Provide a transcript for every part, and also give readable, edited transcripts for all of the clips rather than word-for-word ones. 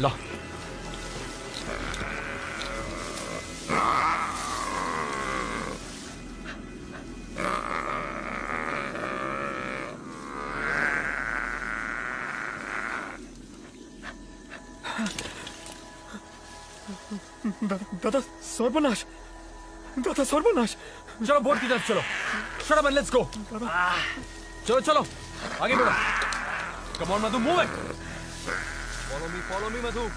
ला। दादा सर्वनाश, दादा सर्वनाश। चलो बोट की तरफ चलो। Shut up and let's go. चलो चलो आगे बढ़ो। Come on Madhu, move it. Follow me Madhu.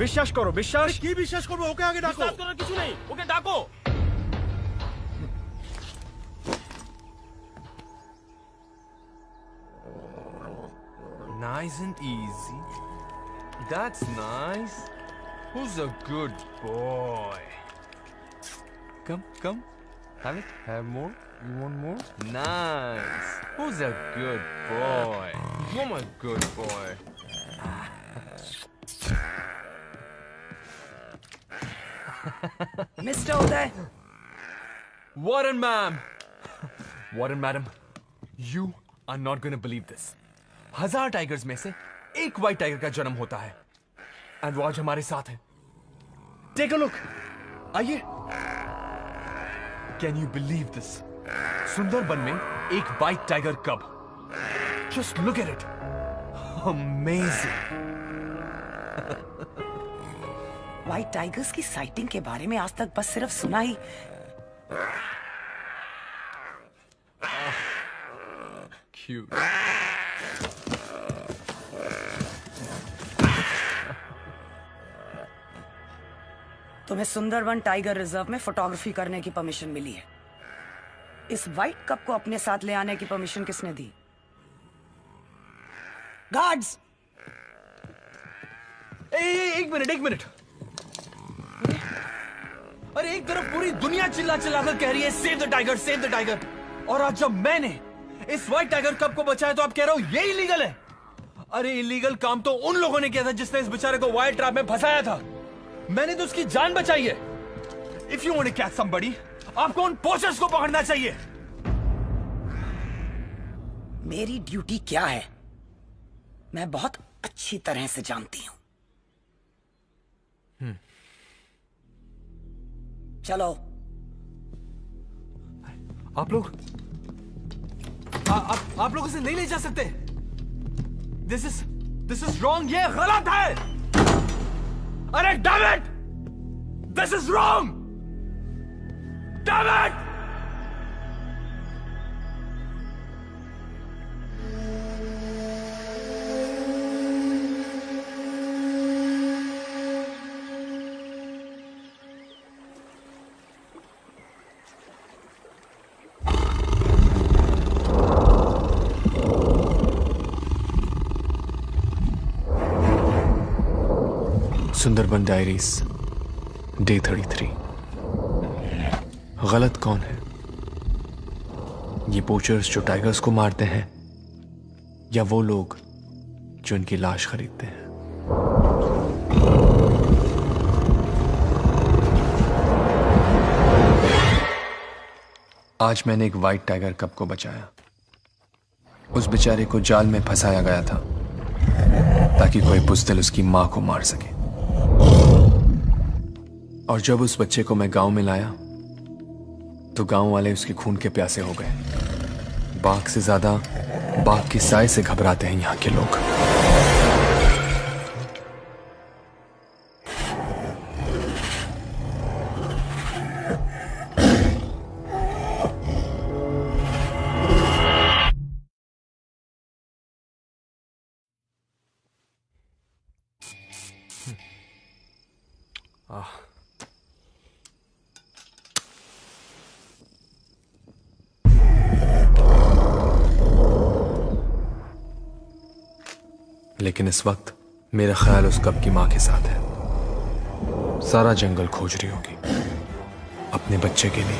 বিশ্বাস করো, বিশ্বাস কি বিশ্বাস করবো? ওকে আগে ডাকো। বিশ্বাস করার কিছু নেই, ওকে ডাকো। Nice and easy. That's nice. Who's a good boy? Come. Have it. Have more. You want more? Nice. Who's a good boy? You're my good boy. Mr. Uday. Warren, ma'am. Warren, madam. You are not going to believe this. 1000 tigers में से एक white tiger का जन्म होता है। And वो आज हमारे साथ है। Take a look. आइए। Can you believe this? Sundarban में एक white tiger cub. Just look at it. Amazing. White tigers की साइटिंग के बारे में आज तक बस सिर्फ सुना ही। क्यूट। तुम्हें सुंदरबन टाइगर रिजर्व में फोटोग्राफी करने की परमिशन मिली है। इस व्हाइट कप को अपने साथ ले आने की परमिशन किसने दी? गार्ड्स! एक मिनट। अरे एक तरफ पूरी दुनिया चिल्ला कर कह रही है save the tiger, save the tiger, और आज जब मैंने इस व्हाइट टाइगर कप को बचाया तो आप कह रहे हो ये इलीगल है। अरे इलीगल काम तो उन लोगों ने किया था जिसने इस बेचारे को वाइल्ड ट्रैप में फंसाया था। मैंने तो उसकी जान बचाई है। If you want to catch somebody, आपको उन पोचर्स को पकड़ना चाहिए। मेरी ड्यूटी क्या है मैं बहुत अच्छी तरह से जानती हूं। चलो। आप लोग इसे नहीं ले जा सकते। This is wrong. ये गलत है। अरे damn it, this is wrong. Damn it. Sundarban diaries day 33। गलत कौन है? ये पोचर्स जो टाइगर्स को मारते हैं या वो लोग जो इनकी लाश खरीदते हैं? आज मैंने एक व्हाइट टाइगर कब को बचाया। उस बेचारे को जाल में फंसाया गया था ताकि कोई बुज़दिल उसकी मां को मार सके। और जब उस बच्चे को मैं गांव में लाया तो गांव वाले उसके खून के प्यासे हो गए। बाघ से ज्यादा बाघ की साय से घबराते हैं यहां के लोग। लेकिन इस वक्त मेरा ख्याल उस कप की मां के साथ है। सारा जंगल खोज रही होगी अपने बच्चे के लिए।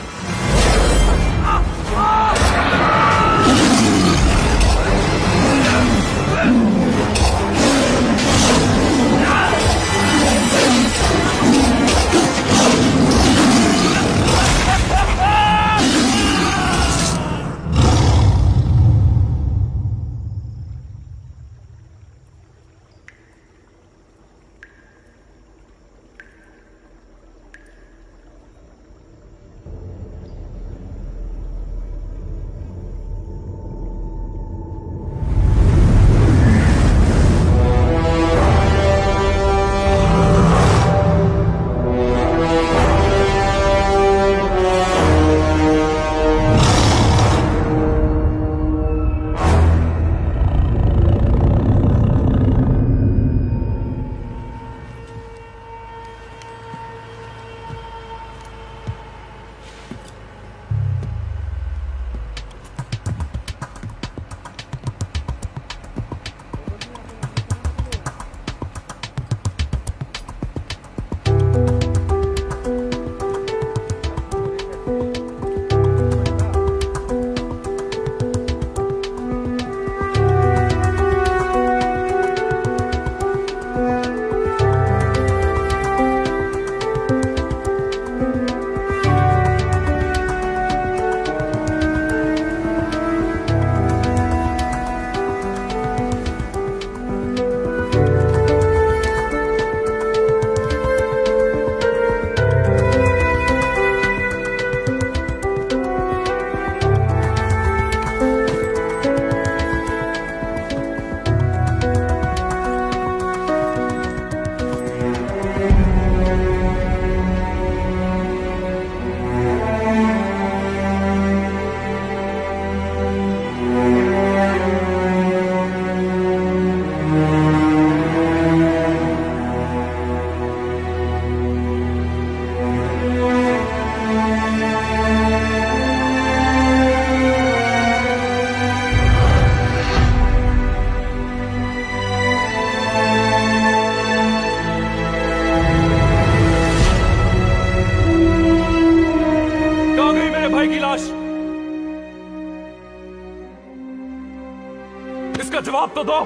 इसका जवाब तो दो।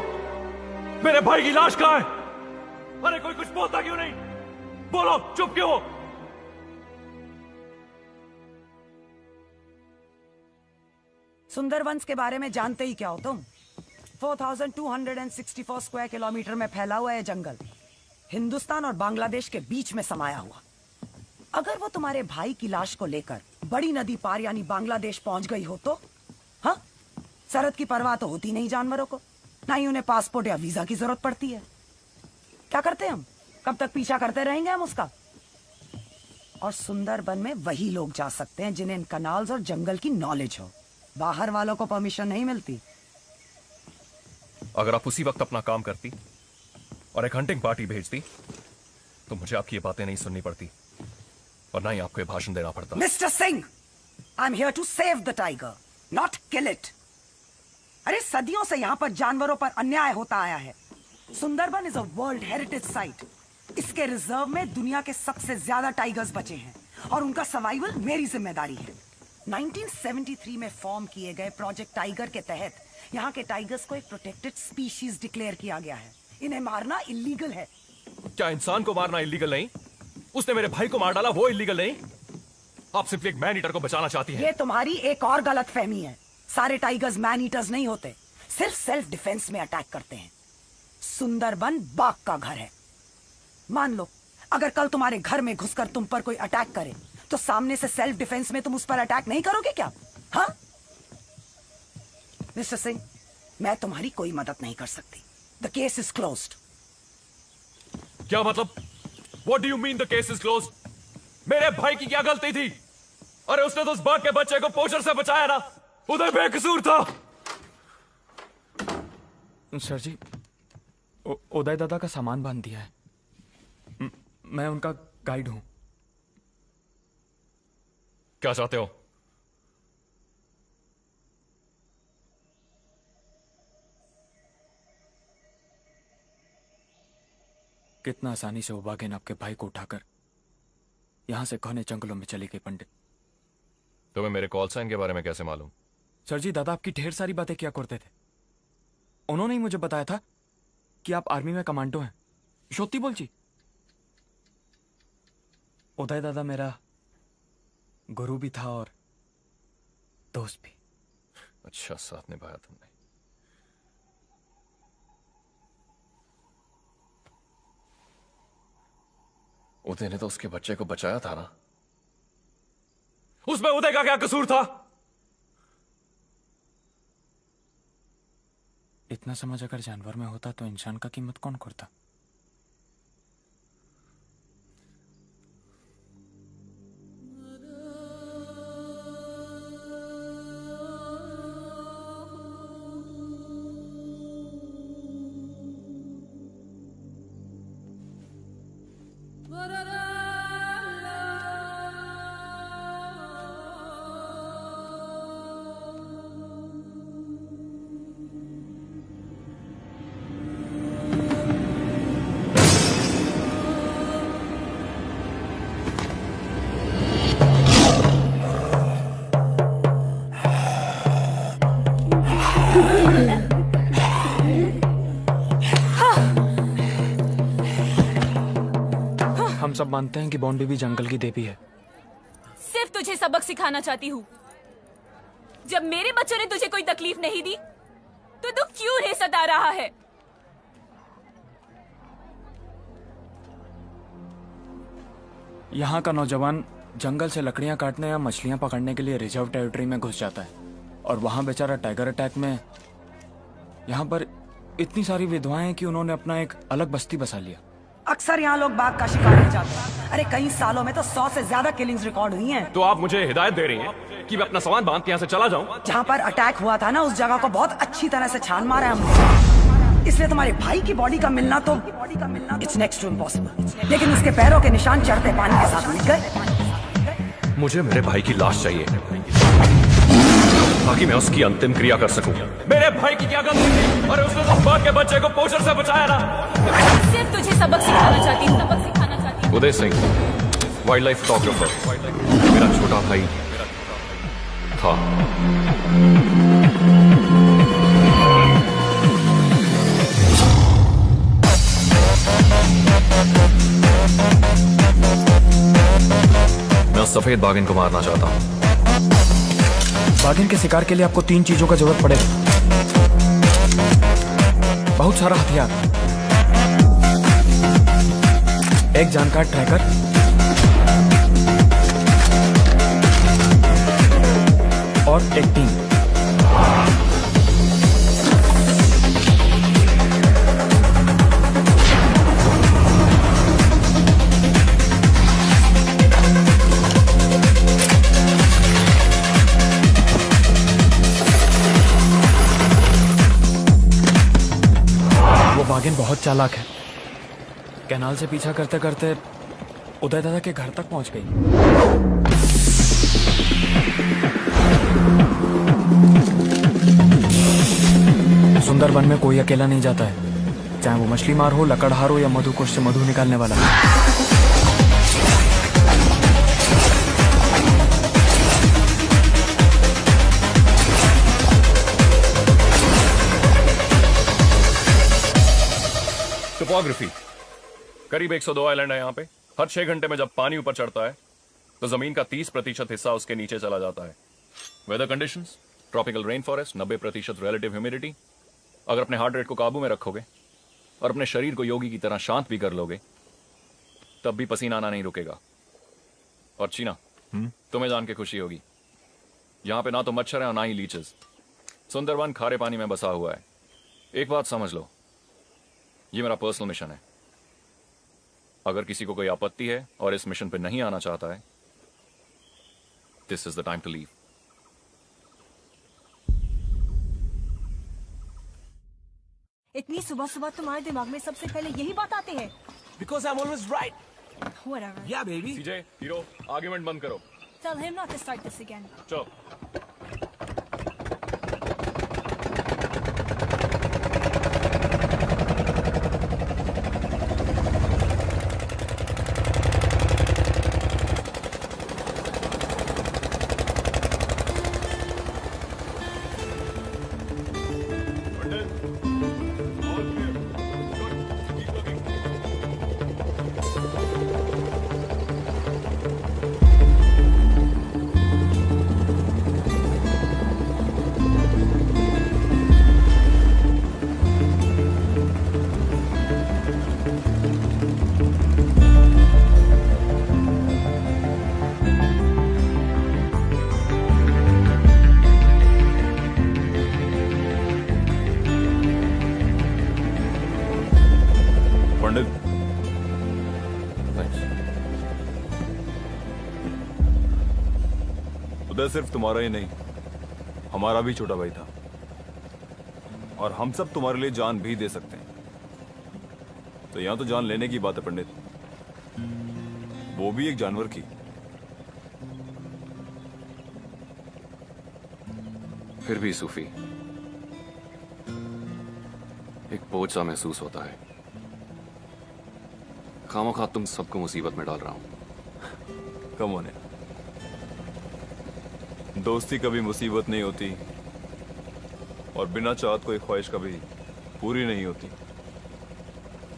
मेरे भाई की लाश कहां है? अरे कोई कुछ बोलता क्यों नहीं? बोलो, चुप क्यों हो? सुंदरवंस के बारे में जानते ही क्या हो तुम? 4264 स्क्वायर किलोमीटर में फैला हुआ है जंगल, हिंदुस्तान और बांग्लादेश के बीच में समाया हुआ। अगर वो तुम्हारे भाई की लाश को लेकर बड़ी नदी पार यानी बांग्लादेश पहुंच गई हो तो? हाँ, सरहद की परवाह तो होती नहीं जानवरों को, ना ही उन्हें पासपोर्ट या वीजा की जरूरत पड़ती है। क्या करते हम? कब तक पीछा करते रहेंगे हम उसका? और सुंदरबन में वही लोग जा सकते हैं जिन्हें इन कनाल्स और जंगल की नॉलेज हो। बाहर वालों को परमिशन नहीं मिलती। अगर आप उसी वक्त अपना काम करती और एक हंटिंग पार्टी भेजती तो मुझे आपकी ये बातें नहीं सुननी पड़ती और ना ही आपको ये भाषण देना पड़ता। Mister Singh, I am here to save the tiger, not kill it. अरे सदियों से यहाँ पर जानवरों पर अन्याय होता आया है। Sundarban is a world heritage site. इसके रिजर्व में दुनिया के सबसे ज्यादा टाइगर्स बचे हैं और उनका सर्वाइवल मेरी जिम्मेदारी है। 1973 में फॉर्म किए गए प्रोजेक्ट टाइगर के तहत यहाँ के टाइगर्स को एक प्रोटेक्टेड स्पीशीज डिक्लेयर किया गया है। इन्हें मारना इलीगल है। क्या इंसान को मारना इलीगल नहीं? उसने मेरे भाई को मार डाला, वो इलीगल नहीं? आप सिर्फ एक मैन ईटर को बचाना चाहती हैं। ये तुम्हारी एक और गलत फहमी है। सारे टाइगर्स मैन ईटर्स नहीं होते, सिर्फ सेल्फ डिफेंस में अटैक करते हैं। सुंदरबन बाघ का घर है। मान लो अगर कल तुम्हारे घर में घुसकर तुम पर कोई अटैक करे तो सामने से सेल्फ डिफेंस में तुम उस पर अटैक नहीं करोगे क्या? हाँ मिस्टर सिंह, मैं तुम्हारी कोई मदद नहीं कर सकती। The case is closed. क्या मतलब? What do you mean the case is closed? मेरे भाई की क्या गलती थी? अरे उसने तो उस बाघ के बच्चे को पोचर से बचाया ना, उधर बेकसूर था। सर जी, उदय दादा का सामान बांध दिया है। मैं उनका गाइड हूं। क्या चाहते हो? कितना आसानी से वो बाघिन आपके भाई को उठाकर यहां से घने जंगलों में चली गई पंडित। तुम्हें मेरे कॉल साइन के बारे में कैसे मालूम? सर जी, दादा आपकी ढेर सारी बातें किया करते थे। उन्होंने ही मुझे बताया था कि आप आर्मी में कमांडो हैं। शोती बोल जी। उदय दादा मेरा गुरु भी था और दोस्त भी। अच्छा साथ निभाया तुमने। उदय ने तो उसके बच्चे को बचाया था ना। उसमें उदय का क्या कसूर था? इतना समझ अगर जानवर में होता तो इंसान का कीमत कौन करता? हम सब मानते हैं कि बॉन्डी भी जंगल की देवी है। सिर्फ तुझे सबक सिखाना चाहती हूँ। जब मेरे बच्चों ने तुझे कोई तकलीफ नहीं दी तो तू क्यों रे सता रहा है? यहाँ का नौजवान जंगल से लकड़ियां काटने या मछलियां पकड़ने के लिए रिजर्व टेरिटरी में घुस जाता है और वहां बेचारा टाइगर अटैक में यहाँ पर इतनी सारी विधवाएं कि उन्होंने अपना एक अलग बस्ती बसा लिया। अक्सर यहाँ लोग बाघ का शिकार हो जाते हैं। अरे कई सालों में तो 100 से ज्यादा किलिंग्स रिकॉर्ड हुई हैं। तो आप मुझे हिदायत दे रही हैं कि मैं अपना सामान बांध के यहाँ से चला जाऊं? जहाँ पर अटैक हुआ था ना, उस जगह को बहुत अच्छी तरह से छान मारा है हमने। इसलिए तुम्हारे भाई की बॉडी का मिलना तो इट्स नेक्स्ट टू इम्पॉसिबल। लेकिन उसके पैरों के निशान चढ़ते पानी के साथ मिल गए। मुझे मेरे भाई की लाश चाहिए ताकि मैं उसकी अंतिम क्रिया कर सकूं। मेरे भाई की क्या गलती थी? और उसने तो बाघ के बच्चे को पोषण से बचाया ना। सिर्फ तुझे सबक सिखाना चाहती हूँ, सबक सिखाना चाहती हूँ। Uday Singh, wild life photographer, मेरा छोटा भाई था। मैं सफेद बाघिन को मारना चाहता हूँ। बाघिन के शिकार के लिए आपको 3 चीजों का जरूरत पड़ेगा। बहुत सारा हथियार, एक जानकार ट्रैकर, और एक टीम। बाघिन बहुत चालाक है। कैनाल से पीछा करते करते उदय दादा के घर तक पहुंच गई। सुंदरबन में कोई अकेला नहीं जाता है, चाहे वो मछली मार हो, लकड़हार हो या मधुकोश से मधु निकालने वाला। टोपोग्राफी, करीब 102 आइलैंड है यहाँ पे। हर 6 घंटे में जब पानी ऊपर चढ़ता है तो जमीन का 30% हिस्सा उसके नीचे चला जाता है। Weather conditions, tropical rain forest, 90% relative humidity. अगर अपने हार्ट रेट को काबू में रखोगे और अपने शरीर को योगी की तरह शांत भी कर लोगे तब भी पसीना आना नहीं रुकेगा। और चीना, तुम्हें जान के खुशी होगी, यहाँ पे ना तो मच्छर है और ना ही लीचेस। सुंदरवन खारे पानी में बसा हुआ है। एक बात समझ लो, ये मेरा पर्सनल मिशन है। अगर किसी को कोई आपत्ति है और इस मिशन पे नहीं आना चाहता है, this is the time to leave. इतनी सुबह सुबह तुम्हारे दिमाग में सबसे पहले यही बात आती है? Because I'm always right. Whatever. Yeah, baby. CJ, hero, argument बंद करो। Tell him not to start this again. चलो। पंडित। उदय सिर्फ तुम्हारा ही नहीं, हमारा भी छोटा भाई था, और हम सब तुम्हारे लिए जान भी दे सकते हैं। तो यहां तो जान लेने की बात है पंडित, वो भी एक जानवर की। फिर भी सूफी, एक बोझ सा महसूस होता है। खामोखा तुम सबको मुसीबत में डाल रहा हूं। कम होने, दोस्ती कभी मुसीबत नहीं होती, और बिना चाहत कोई ख्वाहिश कभी पूरी नहीं होती।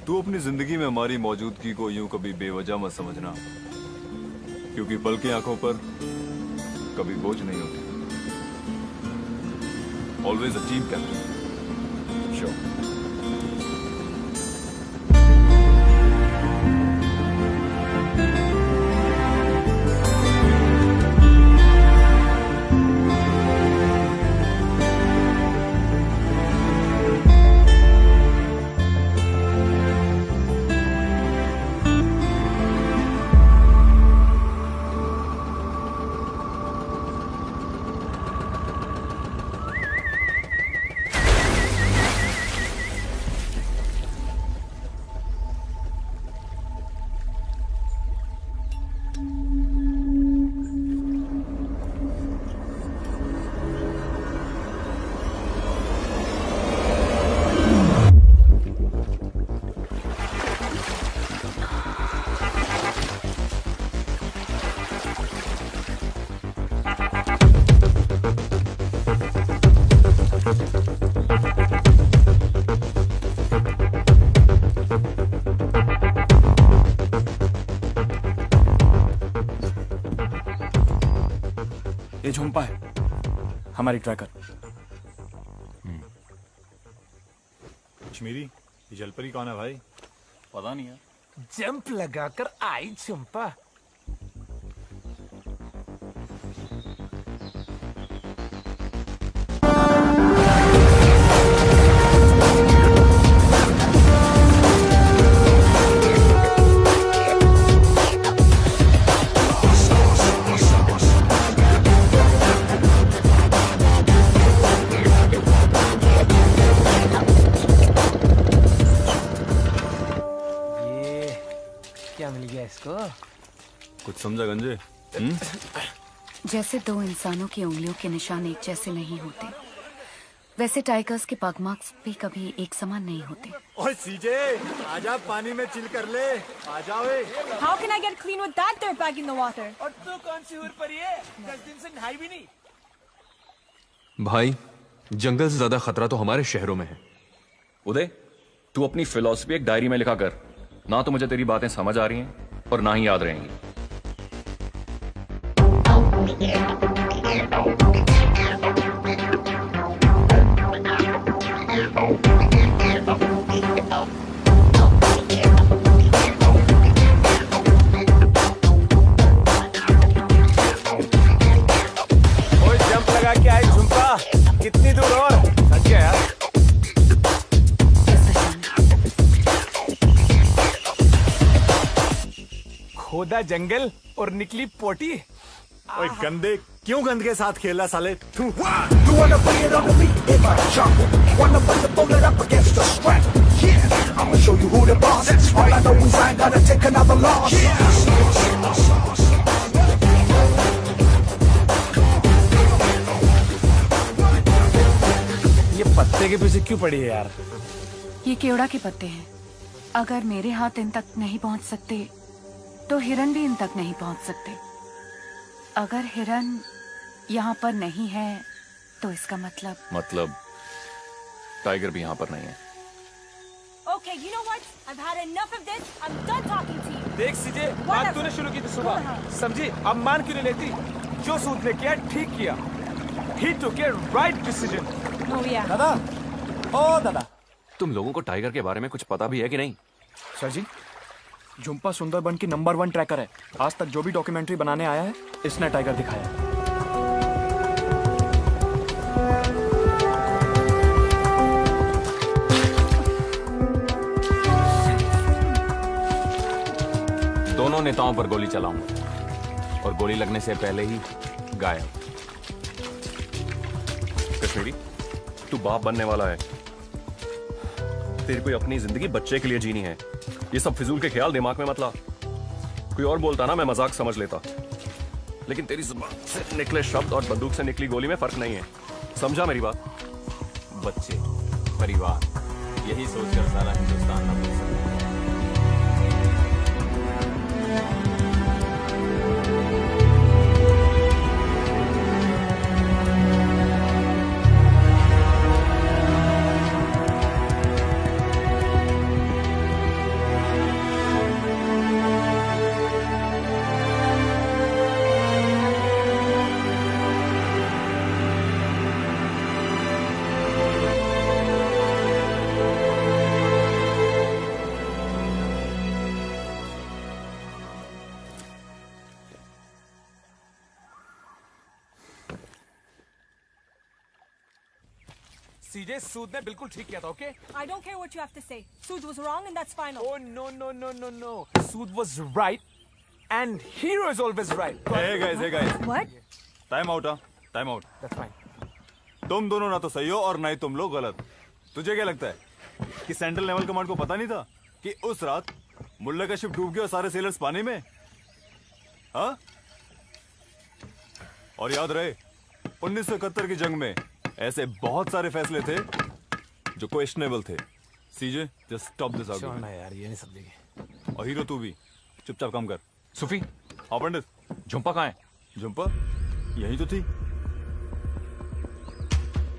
तू अपनी जिंदगी में हमारी मौजूदगी को यूं कभी बेवजह मत समझना, क्योंकि पल की आंखों पर कभी बोझ नहीं होती। Always a team captain. Sure. ये झुम्पा है, हमारी ट्रैकर। कश्मीरी, ये जलपरी कौन है भाई? पता नहीं है। जंप लगाकर आई झुम्पा। क्या मिल गया इसको? कुछ समझा गंजे? जैसे दो इंसानों की उंगलियों के निशान एक जैसे नहीं होते, वैसे टाइगर्स के पग मार्क्स भी कभी एक समान नहीं होते। ओए सीजे, आजा पानी में चिल कर ले, आजा ओए। How can I get clean with that dirtbag in the water? और तू कौन सी हुर परी है? 10 दिन से नहाई भी नहीं। भाई, जंगल से ज्यादा खतरा तो हमारे शहरों में है। उदय, तू अपनी फिलॉसफी एक डायरी में लिखा कर। ना तो मुझे तेरी बातें समझ आ रही हैं और ना ही याद रहेंगी। ओए जंप लगा के आई झुम्पा, कितनी दूर और? थक गया यार। खोदा जंगल और निकली पोटी। ओए गंदे, क्यों गंद के साथ खेला साले? तू ये पत्ते के पीछे क्यों पड़ी है यार? ये केवड़ा के पत्ते हैं। अगर मेरे हाथ इन तक नहीं पहुंच सकते तो हिरन भी इन तक नहीं पहुंच सकते। अगर हिरन यहाँ पर नहीं है तो इसका मतलब टाइगर भी यहाँ पर नहीं है। Okay, you know what? I've had enough of this. I'm done talking to you. देख सीजे, बात तूने शुरू की थी सुबह, समझी? अब मान क्यों नहीं लेती? जो सूद ने किया ठीक किया। He took a right decision. Oh yeah. दादा, ओ दादा, तुम लोगों को टाइगर के बारे में कुछ पता भी है कि नहीं? सर जी, झुम्पा सुंदरबन की नंबर 1 ट्रैकर है। आज तक जो भी डॉक्यूमेंट्री बनाने आया है, इसने टाइगर दिखाया है। नेताओं पर गोली चलाऊंगा और गोली लगने से पहले ही गायब। कश्मीरी, तू बाप बनने वाला है। तेरी कोई अपनी जिंदगी बच्चे के लिए जीनी है। ये सब फिजूल के ख्याल दिमाग में मत ला। कोई और बोलता ना मैं मजाक समझ लेता, लेकिन तेरी जुबान से निकले शब्द और बंदूक से निकली गोली में फर्क नहीं है। समझा मेरी बात? बच्चे, परिवार, यही सोचकर सारा हिंदुस्तान न भूल सकता। सीजे, सूद ने बिल्कुल ठीक किया था, okay? I don't care what you have to say. Sood was wrong and that's final. Oh no. Sood was right and hero is always right. Hey guys. What? Time out. Time out. That's fine. तुम दोनों ना तो सही हो और ना ही तुम लोग गलत। तुझे क्या लगता है कि सेंट्रल नेवल कमांड को पता नहीं था कि उस रात मुल्ला का शिप डूब गया और सारे सेलर्स पानी में? हाँ? और याद रहे 1971 की जंग में ऐसे बहुत सारे फैसले थे जो क्वेश्चनेबल थे। सीजे, जस्ट स्टॉप दिस आर्गुमेंट। छोड़ना यार, ये नहीं समझेंगे। और हीरो तू भी चुपचाप काम कर। सुफी, हाँ पंडित। झुम्पा कहाँ है? झुम्पा यही तो थी।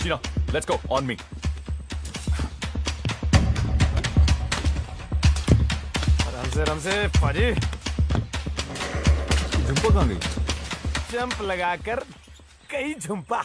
चीना, लेट्स गो, ऑन मी। आराम से फाजी। झुम्पा कहाँ गई? जंप लगाकर कई Jhumpa.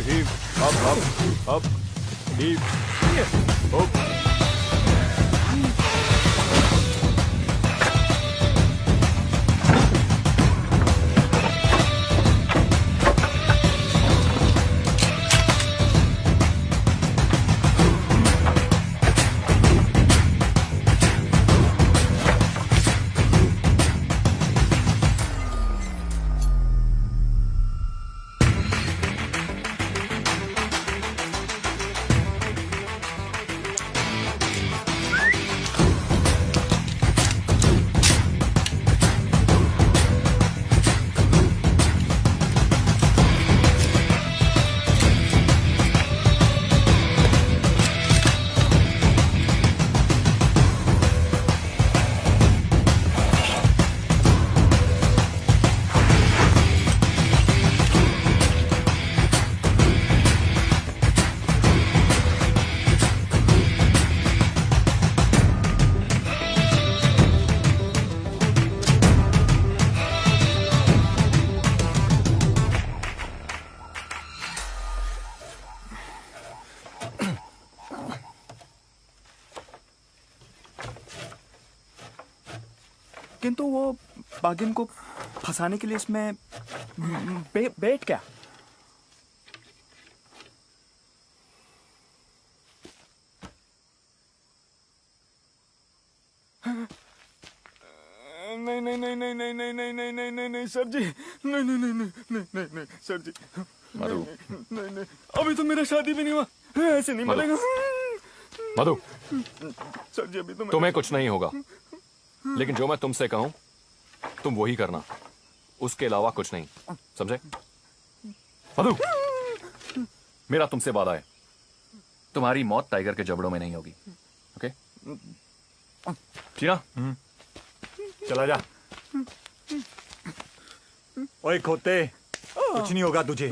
Heave. Up. Heave. Up. किंतु वो बागिन को फंसाने के लिए इसमें बेट क्या? नहीं सर जी, नहीं सर जी, नहीं अभी तो मेरा शादी भी नहीं हुआ, ऐसे नहीं मरेगा। मधु, सर जी अभी तो तुम्हें कुछ नहीं होगा, लेकिन जो मैं तुमसे कहूं तुम वही करना, उसके अलावा कुछ नहीं, समझे? मधु, मेरा तुमसे वादा है, तुम्हारी मौत टाइगर के जबड़ों में नहीं होगी, ओके? चीना, चला जा। ओए खोते, कुछ नहीं होगा तुझे,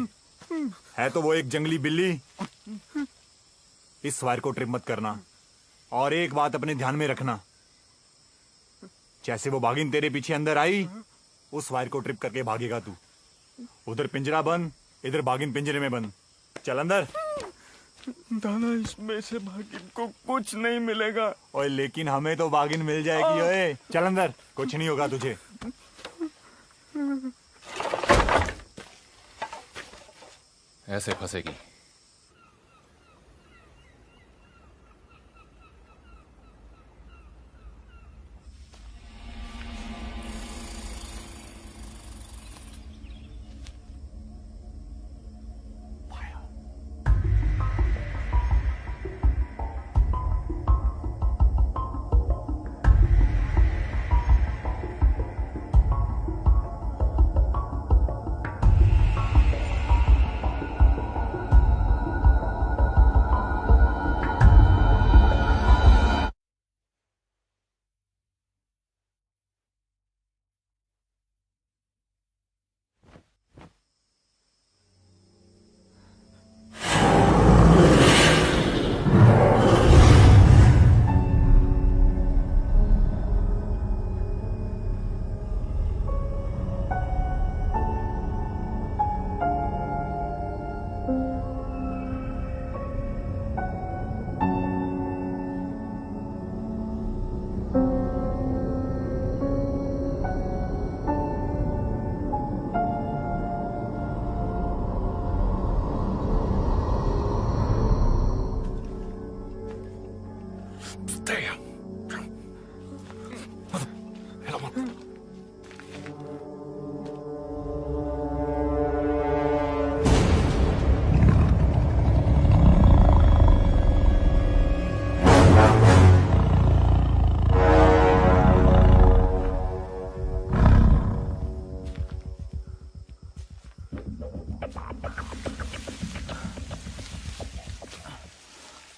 है तो वो एक जंगली बिल्ली। इस वायर को ट्रिप मत करना। और एक बात अपने ध्यान में रखना, जैसे वो बाघिन तेरे पीछे अंदर आई, उस वायर को ट्रिप करके भागेगा तू। उधर पिंजरा बंद, इधर बाघिन पिंजरे में बंद। चल अंदर। दादा इसमें से बाघिन को कुछ नहीं मिलेगा। ओए लेकिन हमें तो बाघिन मिल जाएगी। ओए चल अंदर, कुछ नहीं होगा तुझे। ऐसे फंसेगी।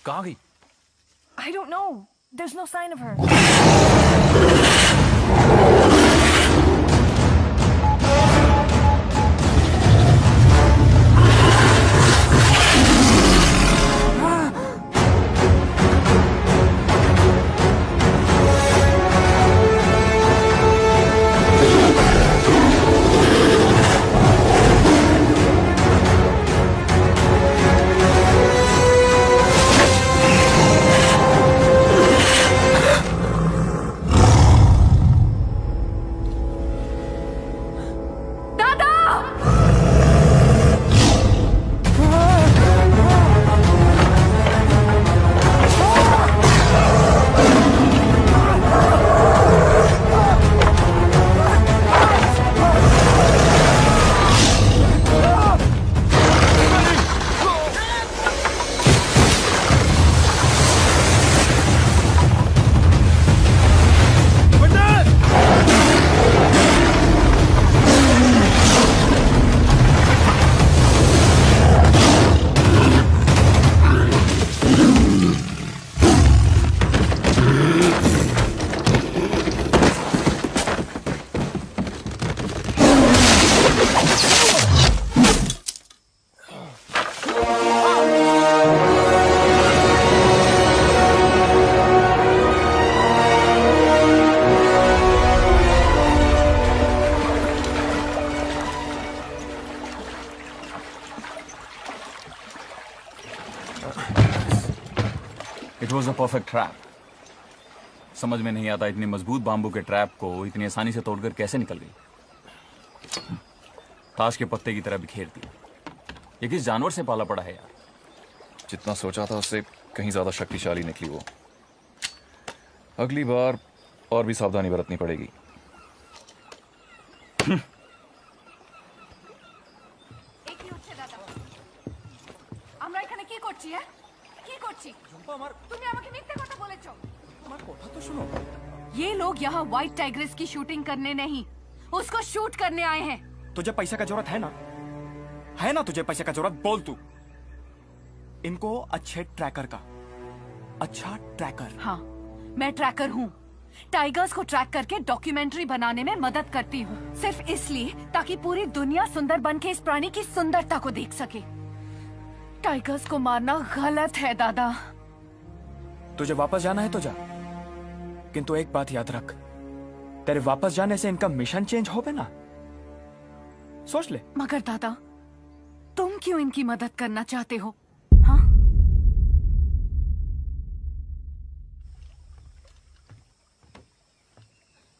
कहाँ गई? I don't know. There's no sign of her. It was a perfect trap. समझ में नहीं आता इतनी मजबूत बांबू के ट्रैप को इतनी आसानी से तोड़कर कैसे निकल गई। ताश के पत्ते की तरह बिखेर दी। ये किस जानवर से पाला पड़ा है यार। जितना सोचा था उससे कहीं ज्यादा शक्तिशाली निकली वो। अगली बार और भी सावधानी बरतनी पड़ेगी। ये लोग यहाँ व्हाइट टाइग्रेस की शूटिंग करने नहीं, उसको शूट करने आए हैं। तुझे पैसे का जरूरत है ना? है ना तुझे पैसे का जरूरत? बोल तू। इनको अच्छे ट्रैकर का, अच्छा ट्रैकर। हाँ, मैं ट्रैकर हूँ। टाइगर्स को ट्रैक करके डॉक्यूमेंट्री बनाने में मदद करती हूँ, सिर्फ इसलिए ताकि पूरी दुनिया सुंदर बन के इस प्राणी की सुंदरता को देख सके। टाइगर्स को मारना गलत है दादा। तुझे वापस जाना है तो जा, किंतु एक बात याद रख, तेरे वापस जाने से इनका मिशन चेंज हो पे ना, सोच ले। मगर दादा, तुम क्यों इनकी मदद करना चाहते हो?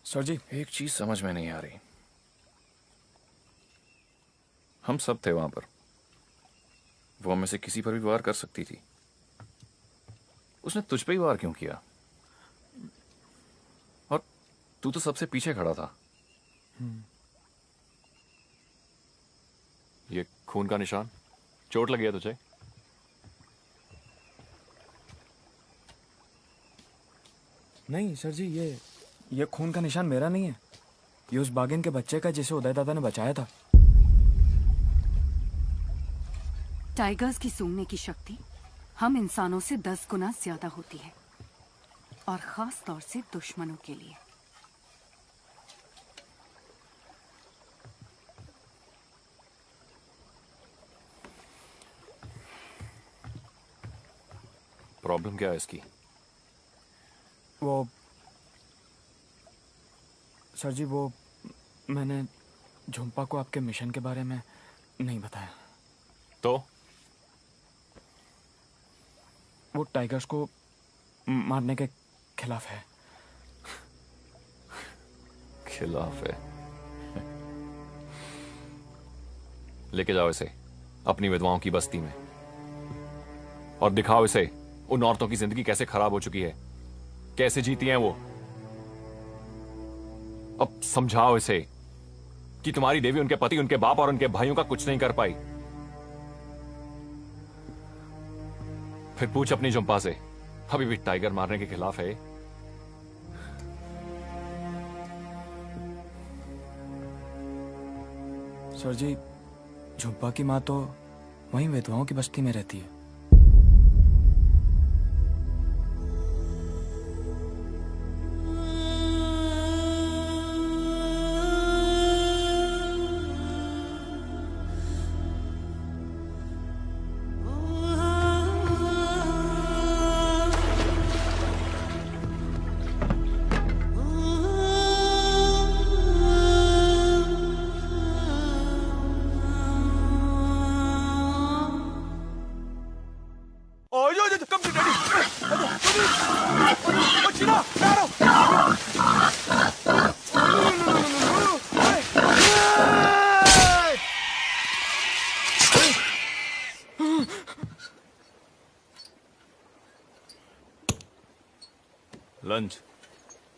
सर जी, एक चीज समझ में नहीं आ रही। हम सब थे वहां पर, वो हमें से किसी पर भी वार कर सकती थी, उसने तुझ पे ही वार क्यों किया? और तू तो सबसे पीछे खड़ा था। ये खून का निशान, चोट लगी है तुझे? नहीं सर जी, ये खून का निशान मेरा नहीं है, ये उस बागिन के बच्चे का जिसे उदय दादा ने बचाया था। टाइगर्स की सूंघने की शक्ति हम इंसानों से 10 गुना ज्यादा होती है, और खास तौर से दुश्मनों के लिए। प्रॉब्लम क्या है इसकी? वो सर जी, वो मैंने झुम्पा को आपके मिशन के बारे में नहीं बताया। तो वो टाइगर्स को मारने के खिलाफ है। खिलाफ है? लेके जाओ इसे अपनी विधवाओं की बस्ती में और दिखाओ इसे उन औरतों की जिंदगी कैसे खराब हो चुकी है, कैसे जीती हैं वो। अब समझाओ इसे कि तुम्हारी देवी उनके पति, उनके बाप और उनके भाइयों का कुछ नहीं कर पाई। फिर पूछ अपनी झुम्पा से, अभी भी टाइगर मारने के खिलाफ है? सर जी, झुम्पा की माँ तो वहीं विधवाओं की बस्ती में रहती है। लंच।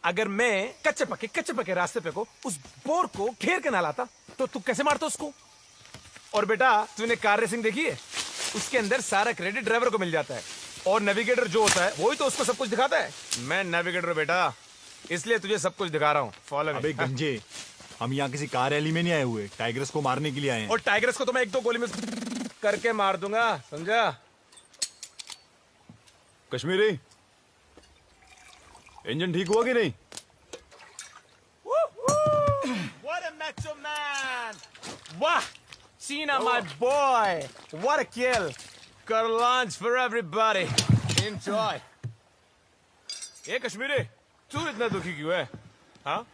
अगर मैं कच्चे पक्के रास्ते पे को उस बोर को घेर के ना लाता तो तू कैसे मारता उसको? और बेटा, तूने कार रेसिंग देखी है? उसके अंदर सारा क्रेडिट ड्राइवर को मिल जाता है, और नेविगेटर जो होता है वही तो उसको सब कुछ दिखाता है। मैं नेविगेटर हूं बेटा, इसलिए तुझे सब कुछ दिखा रहा हूँ। Follow me. अबे गंजे, हम यहाँ किसी कार रैली में नहीं आए हुए, टाइगर्स को मारने के लिए आए हैं। और टाइगर्स को तो मैं एक दो गोली में करके मार दूंगा, समझा? कश्मीरी, इंजन ठीक हुआ कि नहीं? What a macho man! वाह, Cena my boy, what a kill! Got lunch for everybody. Enjoy. ये कश्मीरी, तू इतना दुखी क्यों है? हाँ?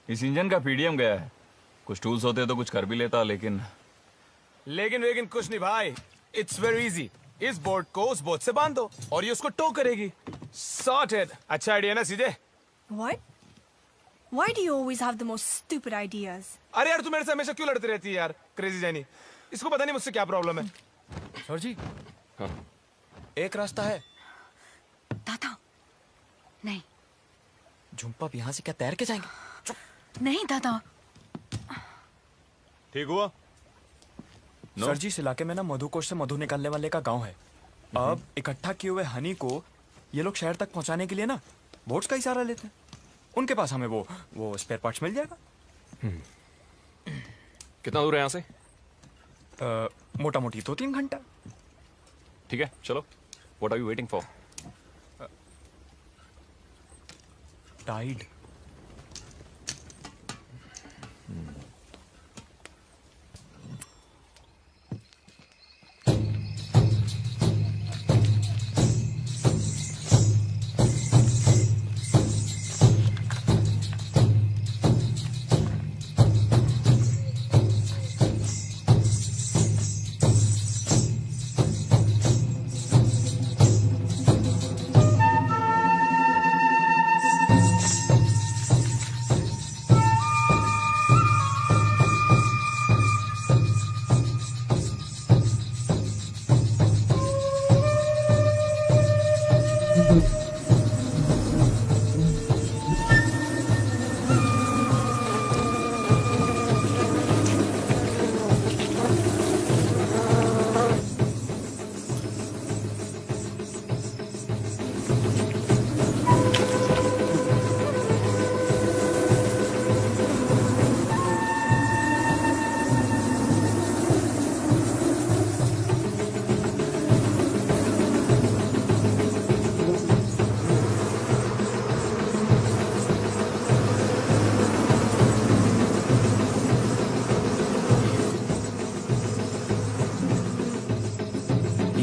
इस इंजन का पीडीएम गया है। कुछ टूल्स होते तो कुछ कर भी लेता, लेकिन कुछ नहीं भाई। It's very easy. इस बोर्ड को उस बोर्ड से बांध दो और ये उसको टो करेगी। Sorted. अच्छा आइडिया ना सीधे? What? Why do you always have the most stupid ideas? अरे यार, तू मेरे से हमेशा क्यों लड़ती रहती है यार, क्रेजी जानी? इसको पता नहीं मुझसे क्या प्रॉब्लम है। सर जी, हाँ। एक रास्ता है। दादा, नहीं। झुम्पा अब यहाँ से क्या तैर के जाएंगे? नहीं दादा। ठीक हुआ? सर जी, इस इलाके में ना मधुकोश से मधु निकालने वाले का गांव है। अब इकट्ठा किए हुए हनी को ये लोग शहर तक पहुंचाने के लिए ना बोट्स का ही सहारा लेते हैं। उनके पास हमें वो स्पेयर पार्ट्स मिल जाएगा। कितना दूर है यहाँ से? मोटा मोटी 2-3 घंटा। ठीक है, चलो। What are you waiting for? Tide.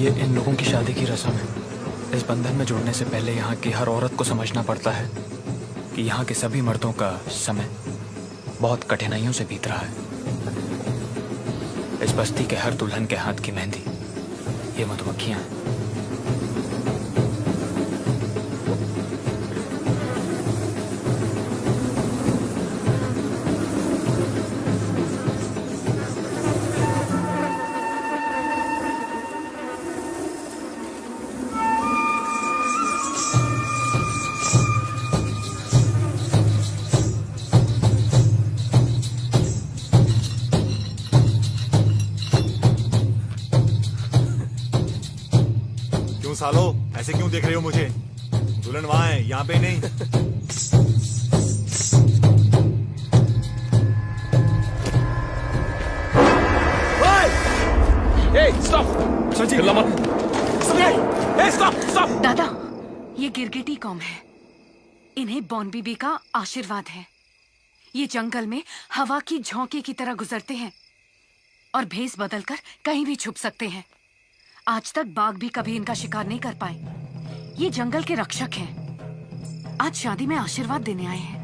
ये इन लोगों की शादी की रस्म है। इस बंधन में जुड़ने से पहले यहाँ की हर औरत को समझना पड़ता है कि यहाँ के सभी मर्दों का समय बहुत कठिनाइयों से बीत रहा है। इस बस्ती के हर दुल्हन के हाथ की मेहंदी ये मधुमक्खियां हैं। सालो ऐसे क्यों देख रहे हो मुझे? दुल्हन वहां है, यहाँ पे नहीं। दादा, ये गिरगिटी कौम है। इन्हें बॉन बीबी का आशीर्वाद है। ये जंगल में हवा की झोंके की तरह गुजरते हैं और भेस बदलकर कहीं भी छुप सकते हैं। आज तक बाघ भी कभी इनका शिकार नहीं कर पाए। ये जंगल के रक्षक हैं। आज शादी में आशीर्वाद देने आए हैं।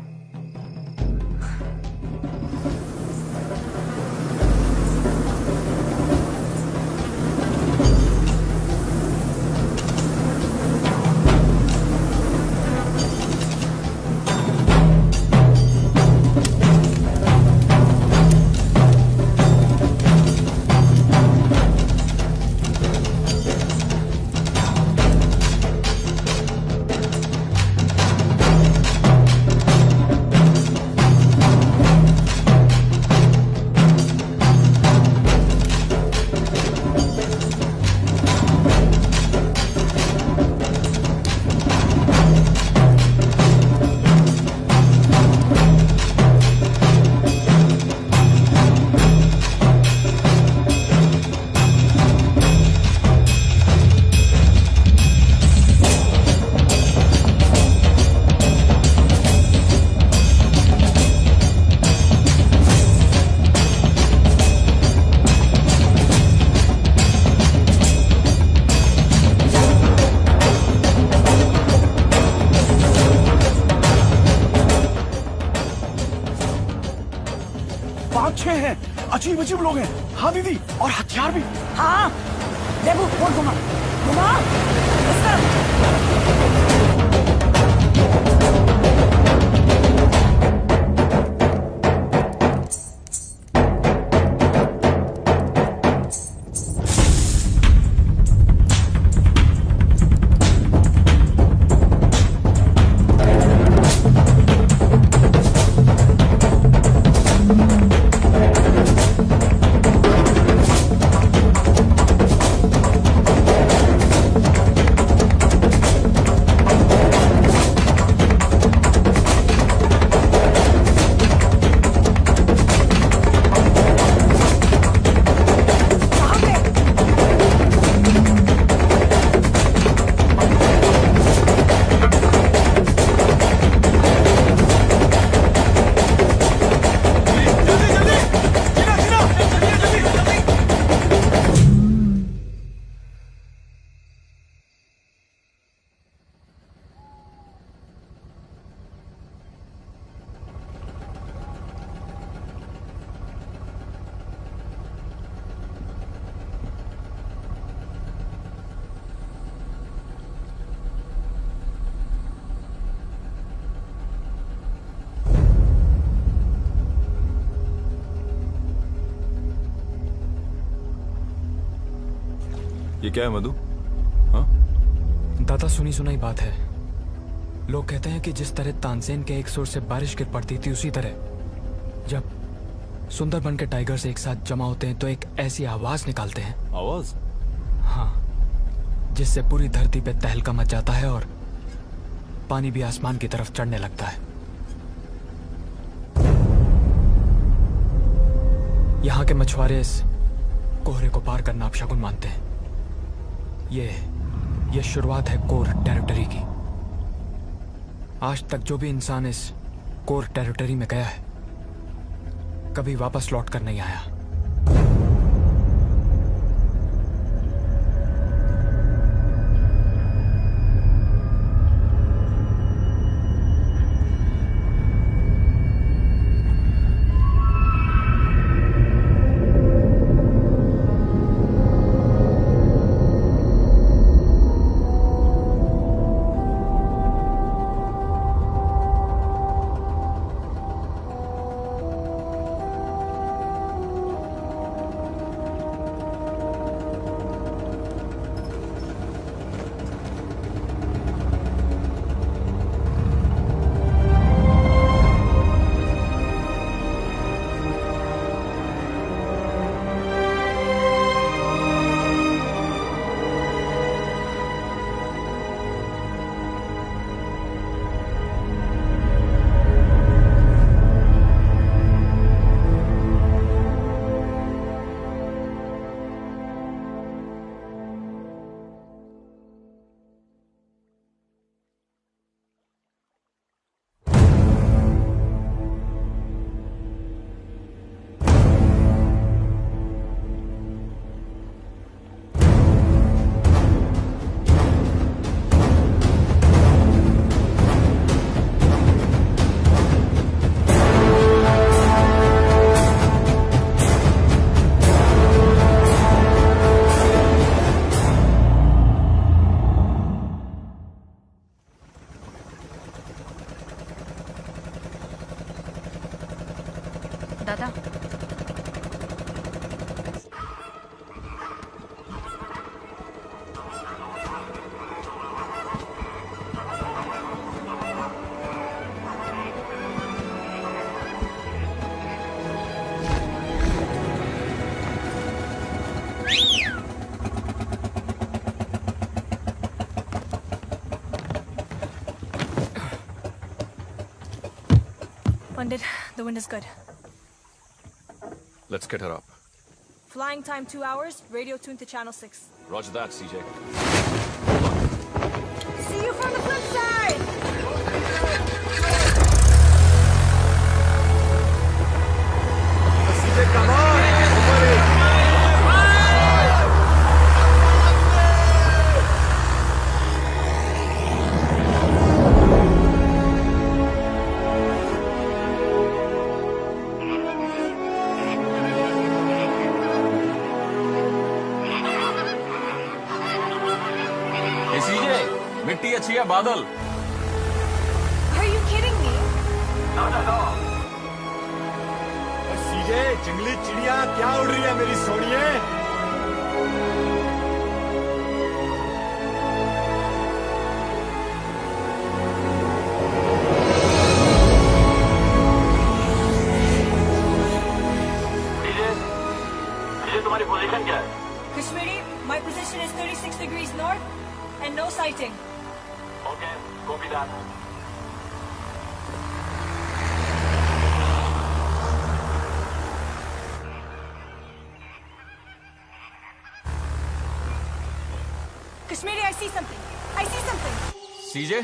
अजीब अजीब लोग हैं। हाँ दीदी, और हथियार भी। हाँ देखो, फोन घुमा घुमा इस तरफ। ये क्या है मधु? दादा, सुनी सुनाई बात है। लोग कहते हैं कि जिस तरह तानसेन के एक सुर से बारिश गिर पड़ती थी, उसी तरह जब सुंदरबन के टाइगर्स एक साथ जमा होते हैं तो एक ऐसी आवाज निकालते हैं। आवाज? हाँ, जिससे पूरी धरती पे तहलका मच जाता है और पानी भी आसमान की तरफ चढ़ने लगता है। यहाँ के मछुआरे इस कोहरे को पार करना अपशगुन मानते हैं। ये शुरुआत है कोर टेरिटरी की। आज तक जो भी इंसान इस कोर टेरिटरी में गया है, कभी वापस लौट कर नहीं आया। Pandit, the wind is good. Let's get her up. Flying time 2 hours, radio tuned to channel 6. Roger that, CJ. See you from the flip side! CJ, come on! मिट्टी अच्छी है बादल Are you kidding me? No. सीजे जंगली चिड़िया क्या उड़ रही है मेरी सोनिए? सीजे तुम्हारी पोजीशन क्या है? Kashmiri, my position is 36 degrees north and no sighting. Okay, copy that. Kashmiri, I see something. I see something. सीजे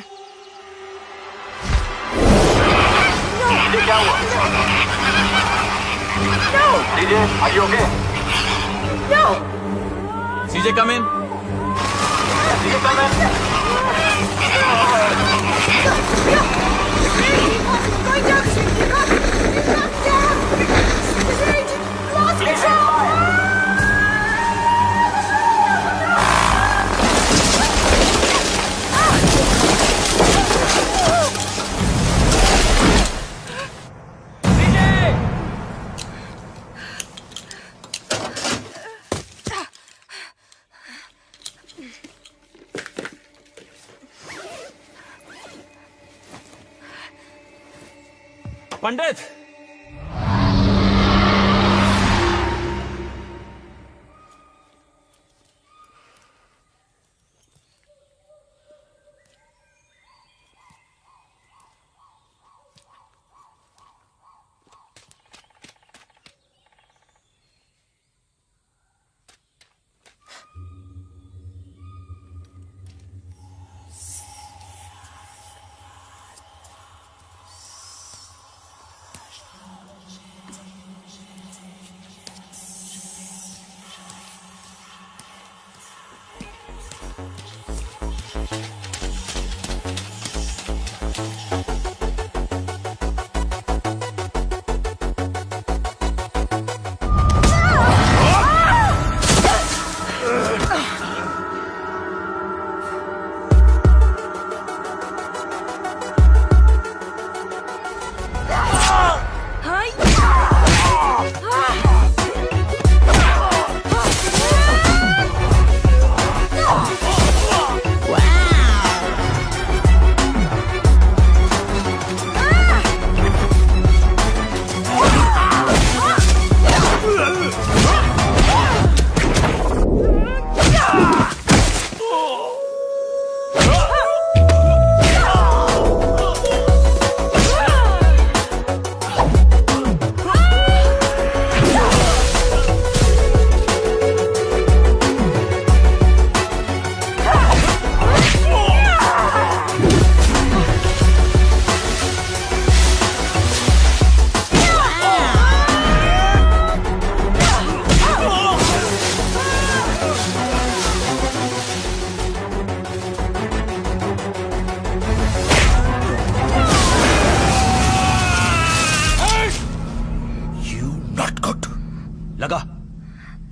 सीजे क्या हुआ? No! CJ, are you okay? No! CJ come in CJ come in. Going down, you're not down! Kashmiri, lost control! पंडित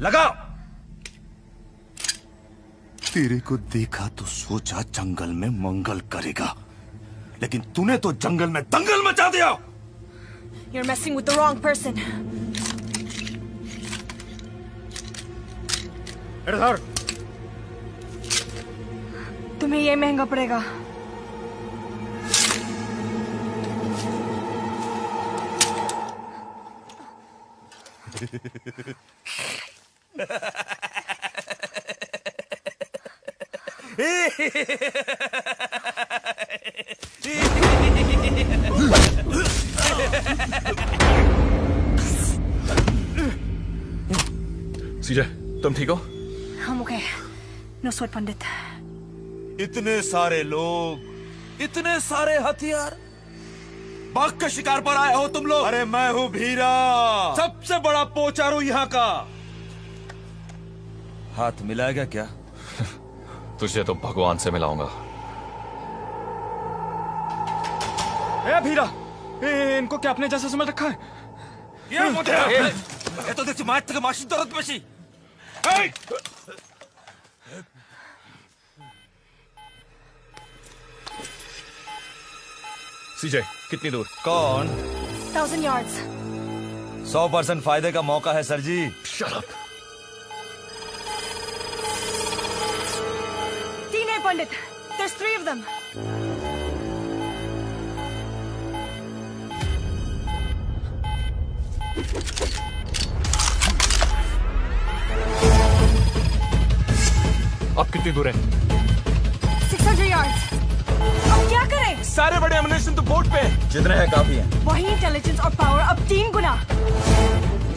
लगा। तेरे को देखा तो सोचा जंगल में मंगल करेगा, लेकिन तूने तो जंगल में दंगल मचा दिया। You're messing with the wrong person. इधर। तुम्हें ये महंगा पड़ेगा। सीजे, तुम ठीक हो? I'm okay. No sweat, पंडित. इतने सारे लोग, इतने सारे हथियार, बाघ के शिकार पर आए हो तुम लोग? अरे मैं हूं भीरा, सबसे बड़ा पोचारू यहाँ का। हाथ मिलाएगा क्या? तुझे तो भगवान से मिलाऊंगा। ए भीरा, इनको क्या अपने जैसा समझ रखा है? ये तो देखिए माच तक माशी दौलत बशी। सीजे, कितनी दूर? कौन? 1,000 yards. 100% फायदे का मौका है सर जी। Shut up. 3 है पंडित. There's 3 of them. अब कितनी दूर है? 600 yards. अब क्या करें? सारे बड़े एमिनेशन तो बोट पे हैं। जितने हैं काफी हैं। वही इंटेलिजेंस और पावर अब 3 गुना।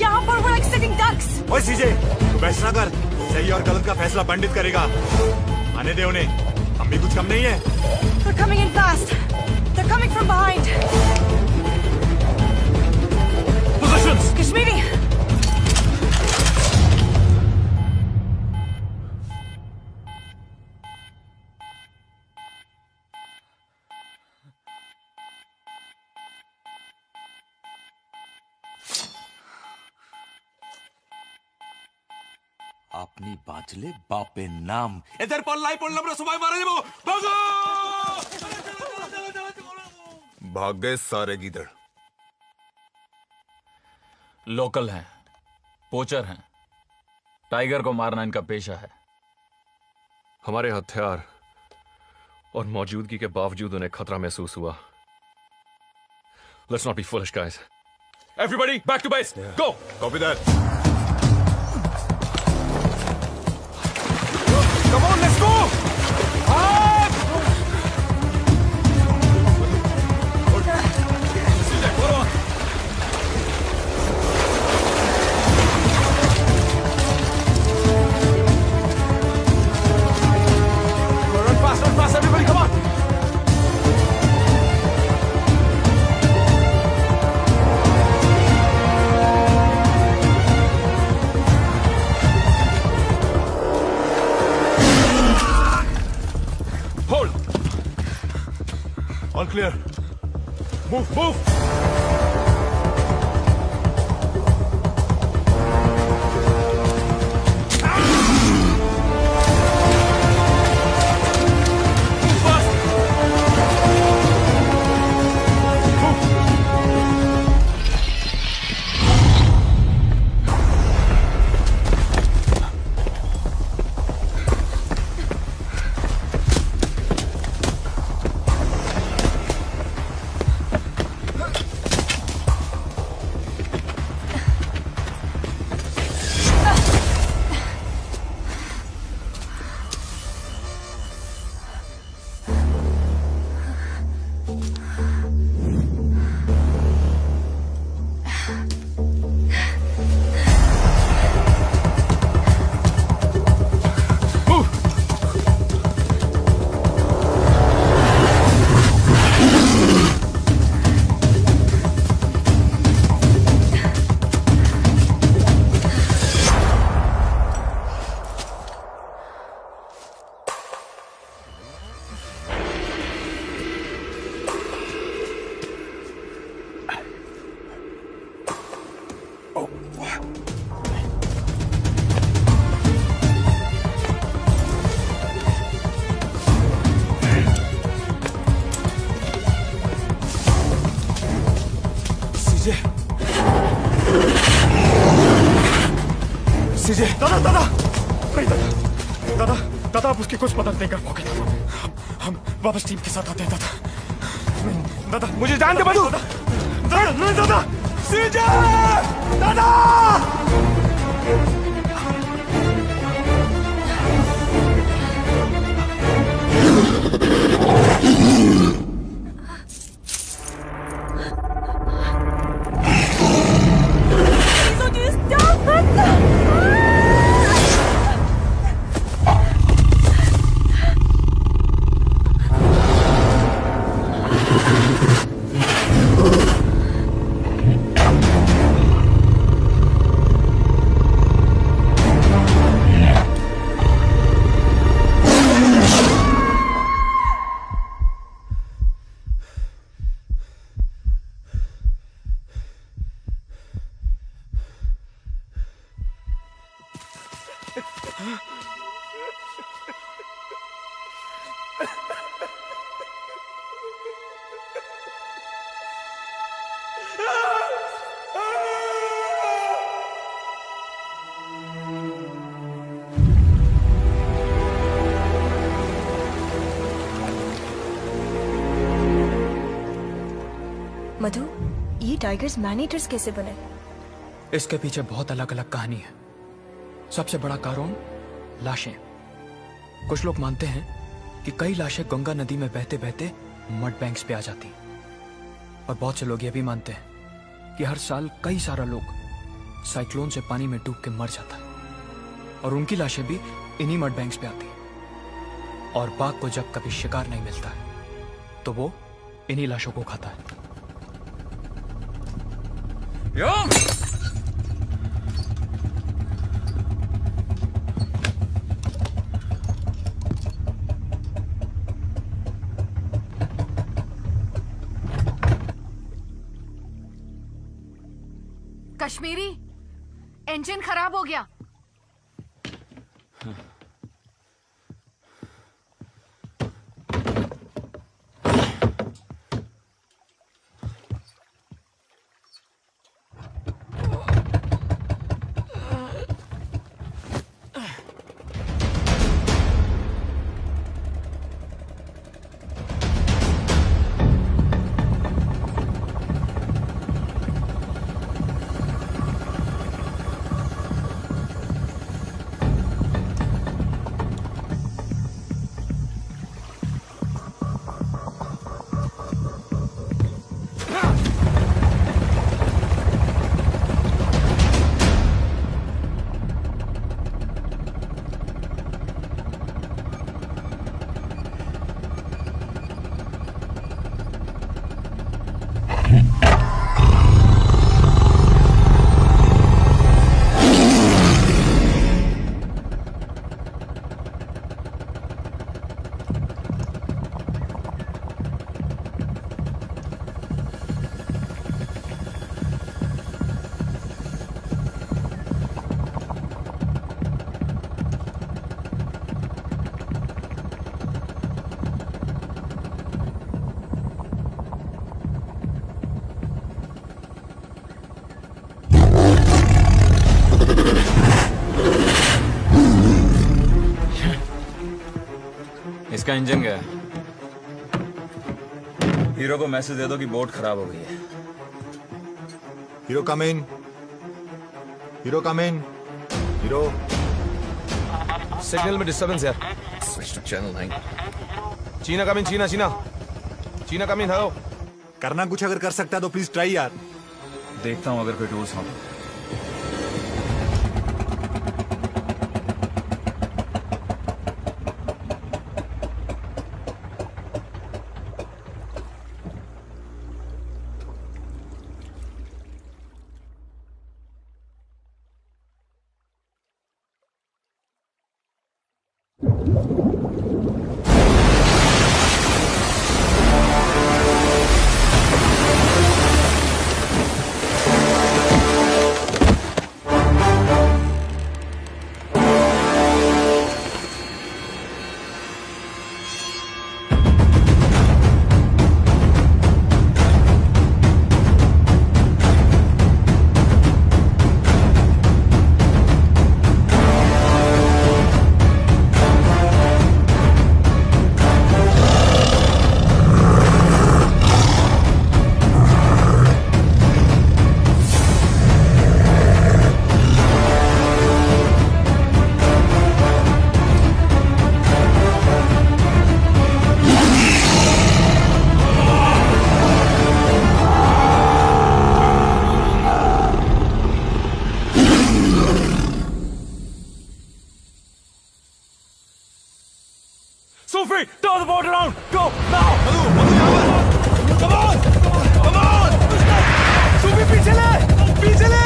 यहाँ पर we're like sitting ducks. ओए सीजे, तू बहस ना कर। सही और गलत का फैसला पंडित करेगा। आने दे उन्हें, हम भी कुछ कम नहीं है। They're coming in fast. They're coming from behind. Positions. Kashmiri. अपनी बाचले बापे नाम इधर पर लाई पड़ लबरो सुबाई मारे वो भागो। भाग गए सारे गीदड़। लोकल हैं, पोचर हैं। टाइगर को मारना इनका पेशा है। हमारे हथियार और मौजूदगी के बावजूद उन्हें खतरा महसूस हुआ। Let's not be foolish, guys. Everybody, back to base. Go. Copy that. Come on, let's go. Run fast, everybody, come on. All clear. Move, move. सीजे, दादा दादा नहीं दादा दादा आप उसकी कुछ मदद नहीं कर पाओगे। हम वापस टीम के साथ आते हैं दादा। दादा मुझे जान दे बंधु। दादा नहीं दादा सीजे दादा। मधु, ये टाइगर्स मैन ईटर्स कैसे बने? इसके पीछे बहुत अलग अलग कहानी है। सबसे बड़ा कारण लाशें। कुछ लोग मानते हैं कि कई लाशें गंगा नदी में बहते बहते मड बैंक्स पे आ जाती, और बहुत से लोग ये भी मानते हैं कि हर साल कई सारा लोग साइक्लोन से पानी में डूब के मर जाता है, और उनकी लाशें भी इन्हीं मड बैंक्स पे आती हैं। और बाघ को जब कभी शिकार नहीं मिलता है तो वो इन्हीं लाशों को खाता है। कश्मीरी, इंजन खराब हो गया। इसका इंजन गया। हीरो को मैसेज दे दो कि बोट खराब हो गई है। Hero come in. Hero come in. Hero. Signal में डिस्टर्बेंस यार। Switch to channel 9। चीना कम इन। चीना चीना चीना कम इन। हेलो। करना कुछ अगर कर सकता है तो प्लीज ट्राई यार। देखता हूं अगर कोई टूल्स हो। Sufi, turn the boat around. Go now. Come on, come on. Sufi, पीछे ले, पीछे ले.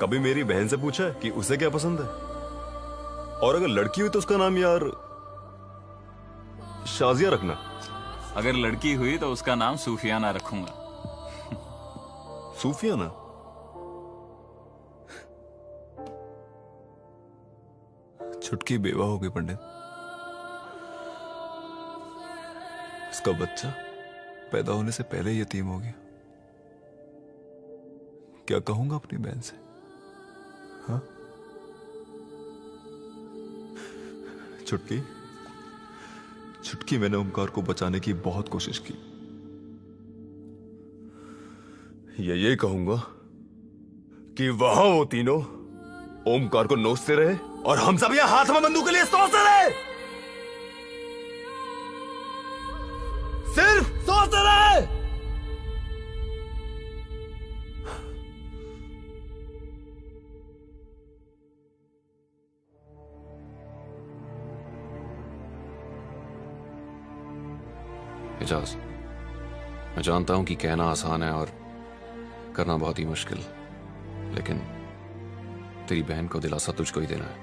कभी मेरी बहन से पूछा है कि उसे क्या पसंद है? और अगर लड़की हुई तो उसका नाम यार शाजिया रखना। अगर लड़की हुई तो उसका नाम सूफियाना रखूंगा। सूफियाना? छुटकी बेवा हो गई पंडित। उसका बच्चा पैदा होने से पहले यतीम हो गया। क्या कहूंगा अपनी बहन से? हाँ? छुटकी, छुटकी, मैंने ओमकार को बचाने की बहुत कोशिश की। ये कहूंगा कि वहां वो तीनों ओमकार को नोचते रहे और हम सब यहां हाथ में बंदूक के लिए सोचते रहे। सिर्फ सोचते रहे। एजाज, मैं जानता हूं कि कहना आसान है और करना बहुत ही मुश्किल, लेकिन तेरी बहन को दिलासा तुझको ही देना है।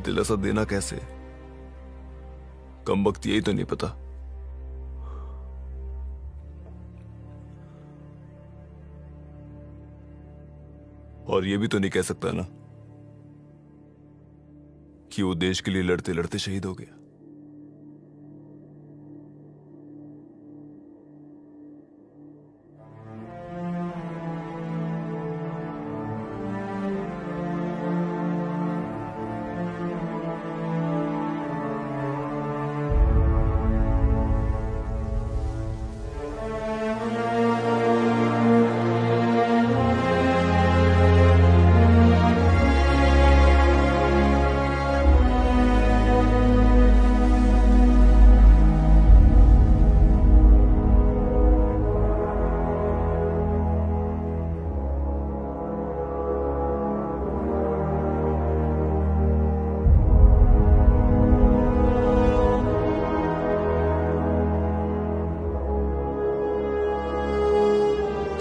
दिलासा देना कैसे? कम वक्त यही तो नहीं पता। और ये भी तो नहीं कह सकता ना कि वो देश के लिए लड़ते लड़ते शहीद हो गया।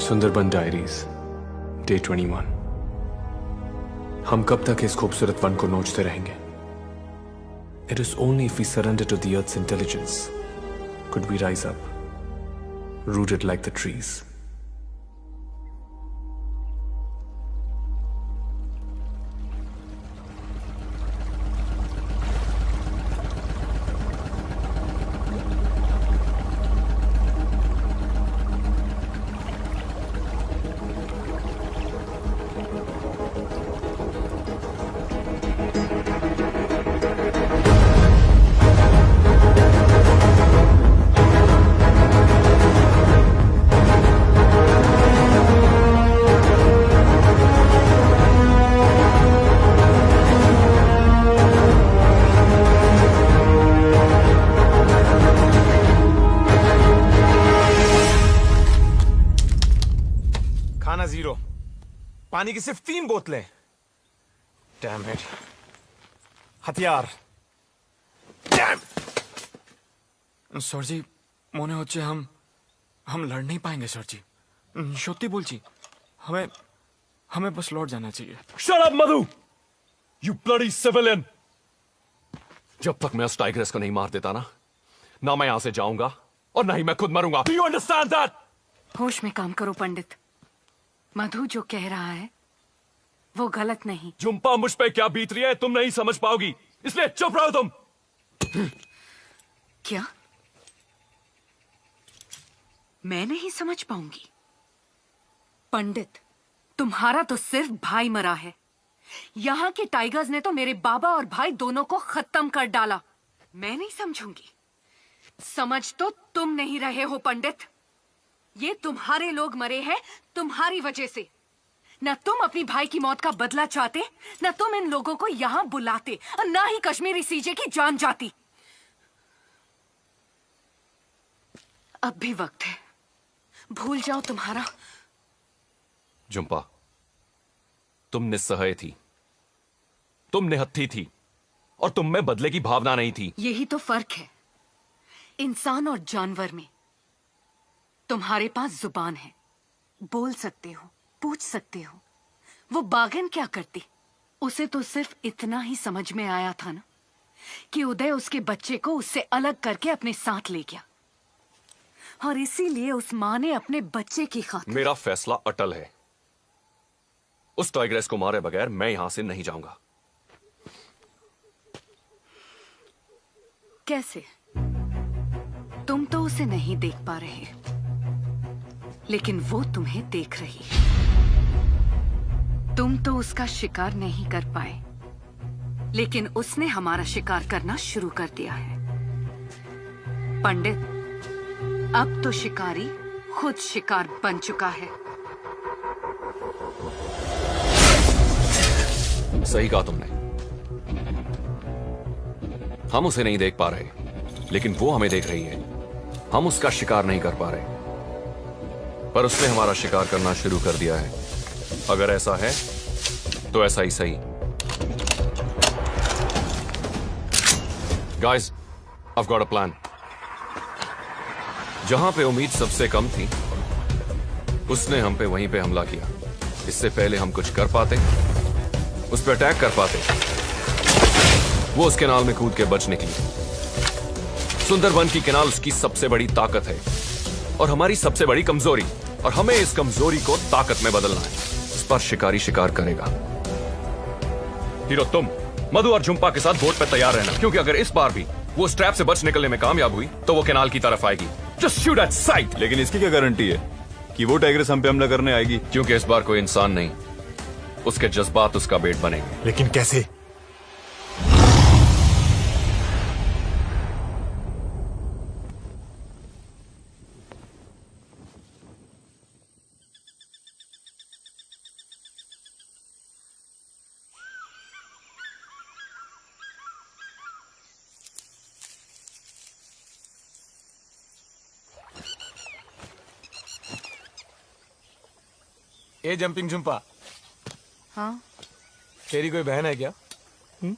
Sundarban diaries, day 21। हम कब तक इस खूबसूरत वन को नोचते रहेंगे? It is only if we surrender to the earth's intelligence could we rise up, rooted like the trees. पानी की सिर्फ 3 बोतलें। Damn it. हथियार। डैम। सर जी, मोने होच्छे हम लड़ नहीं पाएंगे सर जी। सत्य बोलছি, हमें बस लौट जाना चाहिए। Shut up, Madhu! You bloody civilian! जब तक मैं उस टाइग्रेस को नहीं मार देता ना मैं यहां से जाऊंगा और ना ही मैं खुद मरूंगा। Do you understand that? होश में काम करो पंडित। मधु जो कह रहा है वो गलत नहीं। झुम्पा, मुझ पे क्या बीत रही है तुम नहीं समझ पाओगी, इसलिए चुप रहो तुम। क्या? मैं नहीं समझ पाऊंगी। पंडित, तुम्हारा तो सिर्फ भाई मरा है। यहाँ के टाइगर्स ने तो मेरे बाबा और भाई दोनों को खत्म कर डाला। मैं नहीं समझूंगी। समझ तो तुम नहीं रहे हो पंडित। ये तुम्हारे लोग मरे हैं तुम्हारी वजह से। न तुम अपनी भाई की मौत का बदला चाहते, न तुम इन लोगों को यहां बुलाते, और न ही कश्मीरी सीजे की जान जाती। अब भी वक्त है, भूल जाओ तुम्हारा। झुम्पा, तुम निस्सहाय थी, तुम निहत्थी थी, और तुम में बदले की भावना नहीं थी। यही तो फर्क है इंसान और जानवर में। तुम्हारे पास जुबान है, बोल सकते हो, पूछ सकते हो, वो बाघिन क्या करती? उसे तो सिर्फ इतना ही समझ में आया था ना कि उदय उसके बच्चे को उससे अलग करके अपने साथ ले गया, और इसीलिए उस माँ ने अपने बच्चे की खातिर। मेरा फैसला अटल है। उस टाइग्रेस को मारे बगैर मैं यहां से नहीं जाऊंगा। कैसे? तुम तो उसे नहीं देख पा रहे, लेकिन वो तुम्हें देख रही है। तुम तो उसका शिकार नहीं कर पाए, लेकिन उसने हमारा शिकार करना शुरू कर दिया है। पंडित, अब तो शिकारी खुद शिकार बन चुका है। सही कहा तुमने। हम उसे नहीं देख पा रहे, लेकिन वो हमें देख रही है। हम उसका शिकार नहीं कर पा रहे, पर उसने हमारा शिकार करना शुरू कर दिया है। अगर ऐसा है तो ऐसा ही सही। Guys, I've got a plan। जहां पे उम्मीद सबसे कम थी, उसने हम पे वहीं पे हमला किया। इससे पहले हम कुछ कर पाते, उस पर अटैक कर पाते, वो उस कैनाल में कूद के बच निकली। सुंदरबन की कैनाल उसकी सबसे बड़ी ताकत है और हमारी सबसे बड़ी कमजोरी, और हमें इस कमजोरी को ताकत में बदलना है। इस पर शिकारी शिकार करेगा। हीरो, तुम मधु और झुम्पा के साथ बोट पे तैयार रहना, क्योंकि अगर इस बार भी वो स्ट्रैप से बच निकलने में कामयाब हुई तो वो कैनाल की तरफ आएगी। Just shoot at site. लेकिन इसकी क्या गारंटी है कि वो टाइग्रेस हम पे हमला करने आएगी? क्योंकि इस बार कोई इंसान नहीं, उसके जज्बात उसका बेट बनेंगे। लेकिन कैसे? ए जंपिंग झुम्पा, हाँ? तेरी कोई बहन है क्या? नहीं?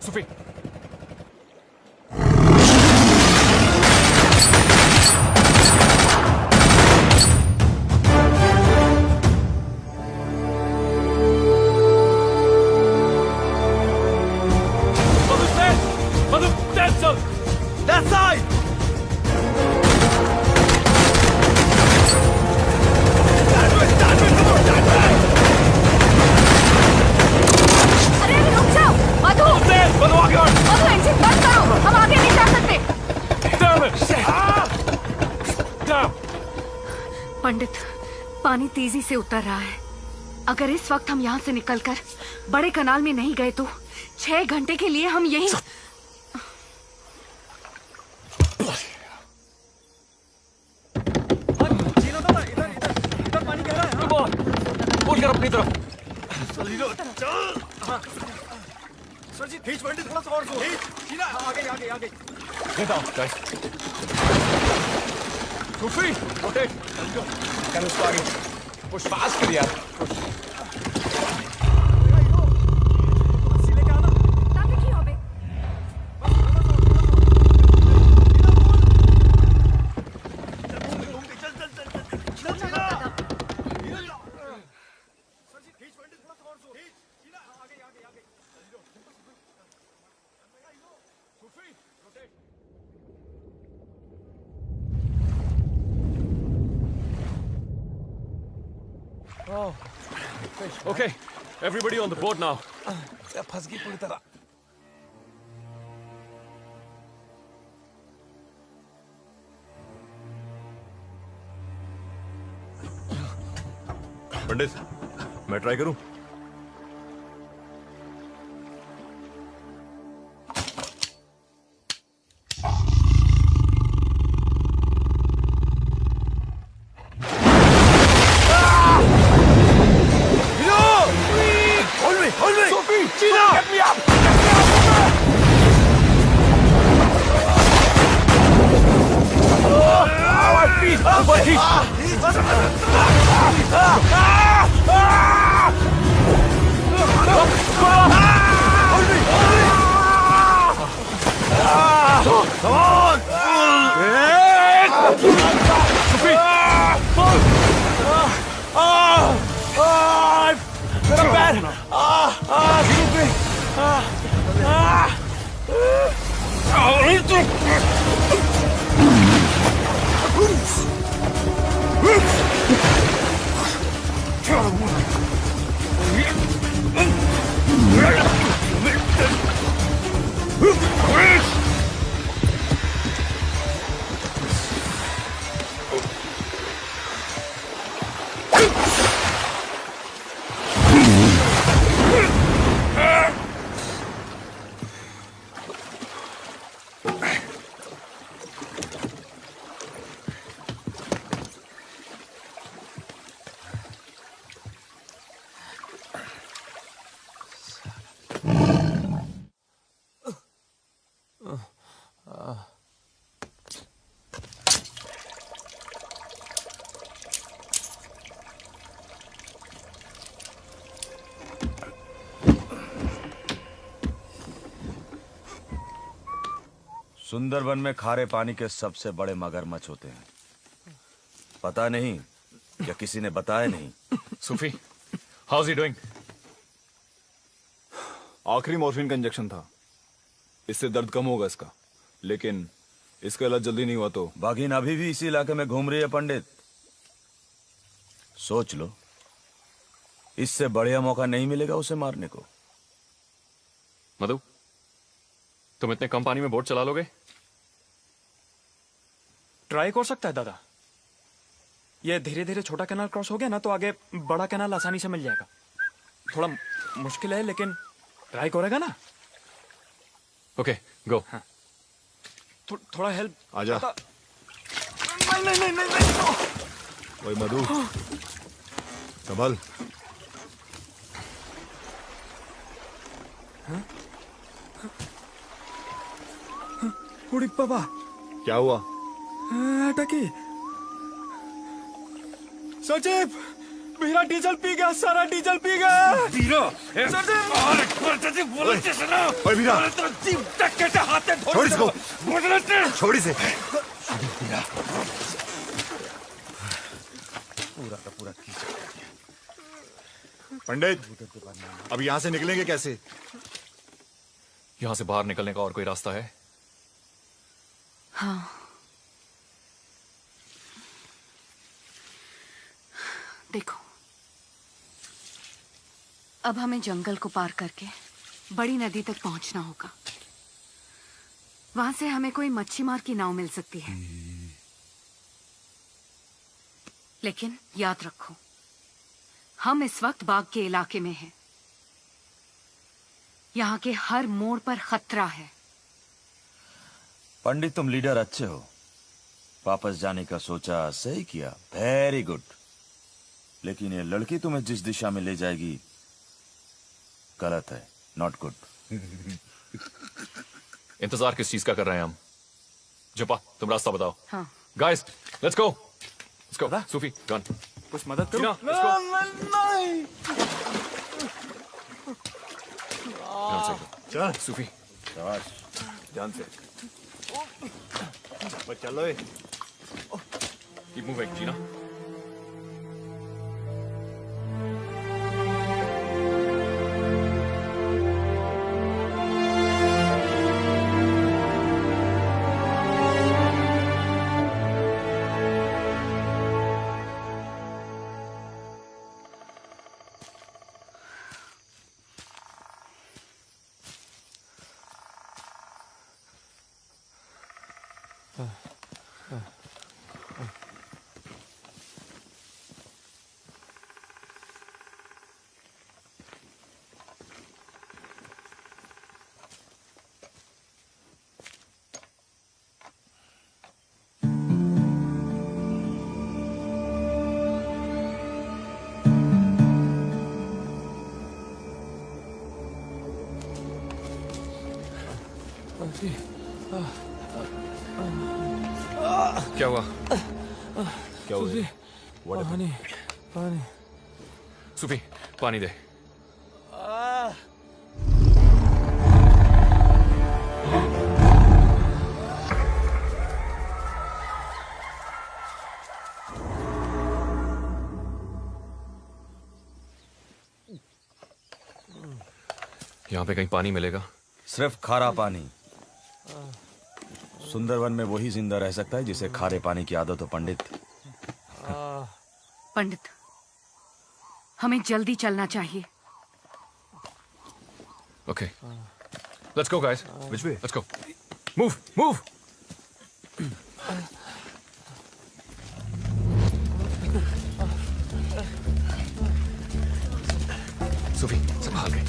सुफी That side! अरे रुक जाओ मधु मधु इंजन बंद करो, हम आगे नहीं जा सकते। पंडित, पानी तेजी से उतर रहा है। अगर इस वक्त हम यहाँ से निकलकर बड़े कनाल में नहीं गए तो 6 घंटे के लिए हम यहीं बोल कर अपनी तरफ। सर जी खींच पंडित, थोड़ा सा और जोर। खींच, आगे आगे आगे। सुफी रोटेट, कर उसको आगे पुश फास्ट कर यार। Okay, everybody on the boat now. फंस गई पूरी तरह। पंडित, मैं ट्राई करूं? सुंदरबन में खारे पानी के सबसे बड़े मगरमच्छ होते हैं। पता नहीं या किसी ने बताया नहीं। सुफी, हाउ इज ही डूइंग? आखिरी मॉर्फिन का इंजेक्शन था, इससे दर्द कम होगा इसका, लेकिन इसका इलाज जल्दी नहीं हुआ तो। बाघिन अभी भी इसी इलाके में घूम रही है पंडित। सोच लो, इससे बढ़िया मौका नहीं मिलेगा उसे मारने को। मधु, तुम इतने कम पानी में बोट चला लोगे? ट्राई कर सकता है दादा। ये धीरे धीरे छोटा कैनाल क्रॉस हो गया ना तो आगे बड़ा कैनाल आसानी से मिल जाएगा। थोड़ा मुश्किल है लेकिन ट्राई करेगा ना। ओके, गो। हाँ। थोड़ा हेल्प। आजा। नहीं। ओए मधु, संभल। उड़ी बाबा, क्या हुआ? अटकी। सचिव, भीरा डीजल पी गया, सारा डीजल पी गया। भीरा ओए भीरा, छोड़ इसको, छोड़ इसे। पूरा का पूरा कीचड़। पंडित, अब यहाँ से निकलेंगे कैसे? यहां से बाहर निकलने का और कोई रास्ता है? हाँ, देखो, अब हमें जंगल को पार करके बड़ी नदी तक पहुंचना होगा। वहां से हमें कोई मच्छी मार की नाव मिल सकती है। लेकिन याद रखो, हम इस वक्त बाग के इलाके में हैं। यहाँ के हर मोड़ पर खतरा है। पंडित, तुम लीडर अच्छे हो। वापस जाने का सोचा, सही किया, वेरी गुड। लेकिन ये लड़की तुम्हें जिस दिशा में ले जाएगी गलत है, नॉट गुड। इंतजार किस चीज का कर रहे हैं हम? जुपा, तुम रास्ता बताओ। हाँ। Guys, let's go. Sufi, gun. कुछ मदद करो। नहीं। चल सूफी, शाबाश, ध्यान से। बस चलो। कीप मूविंग, जीना। क्या हुआ? क्या हुआ? पानी, पानी। सूफी, पानी दे। यहाँ पे कहीं पानी मिलेगा? सिर्फ खारा पानी। सुंदरवन में वही जिंदा रह सकता है जिसे खारे पानी की आदत हो, पंडित। पंडित, हमें जल्दी चलना चाहिए। Okay. Let's go, guys. Which way? Let's go. Move, move. सूफी, संभाल के।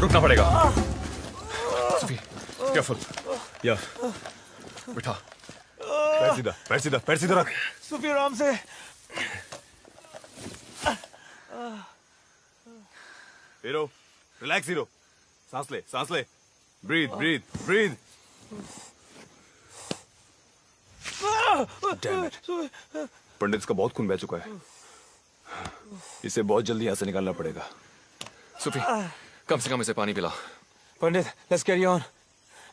रुकना पड़ेगा। सूफी, केयरफुल। या बिठा। पैर सीधा, पैर सीधा, पैर सीधा रख। सूफी, आराम से। Hero, relax hero. सांस ले, सांस ले। Breathe, breathe, breathe. Damn it. Pandit का बहुत खून बह चुका है। इसे बहुत जल्दी यहाँ से निकालना पड़ेगा। सूफी, कम से कम इसे पानी पिला। पंडित, let's carry on.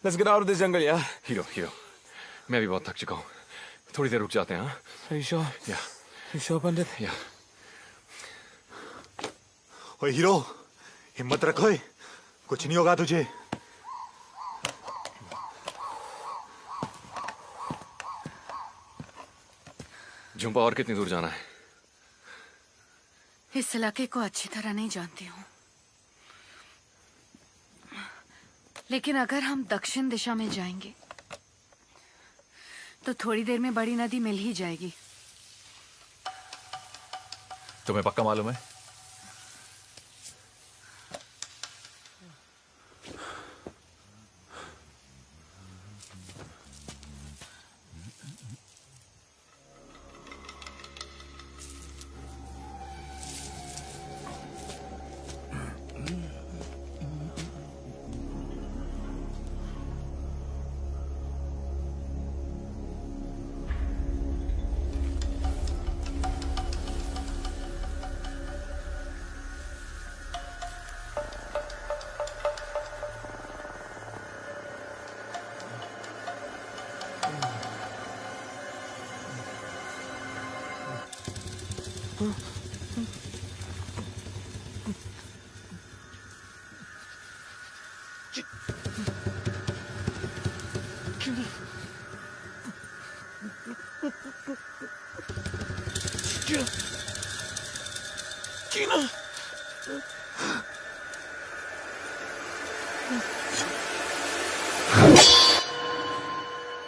Let's get out of this jungle, यार। हीरो, हीरो, मैं भी बहुत थक चुका हूँ। थोड़ी देर रुक जाते हैं, हाँ? Are you sure? Yeah. You sure, Pandit? Yeah. ओए हीरो, हिम्मत रखो, कुछ नहीं होगा तुझे। झुंपा, और कितनी दूर जाना है? इस इलाके को अच्छी तरह नहीं जानती हूँ, लेकिन अगर हम दक्षिण दिशा में जाएंगे तो थोड़ी देर में बड़ी नदी मिल ही जाएगी। तुम्हें पक्का मालूम है?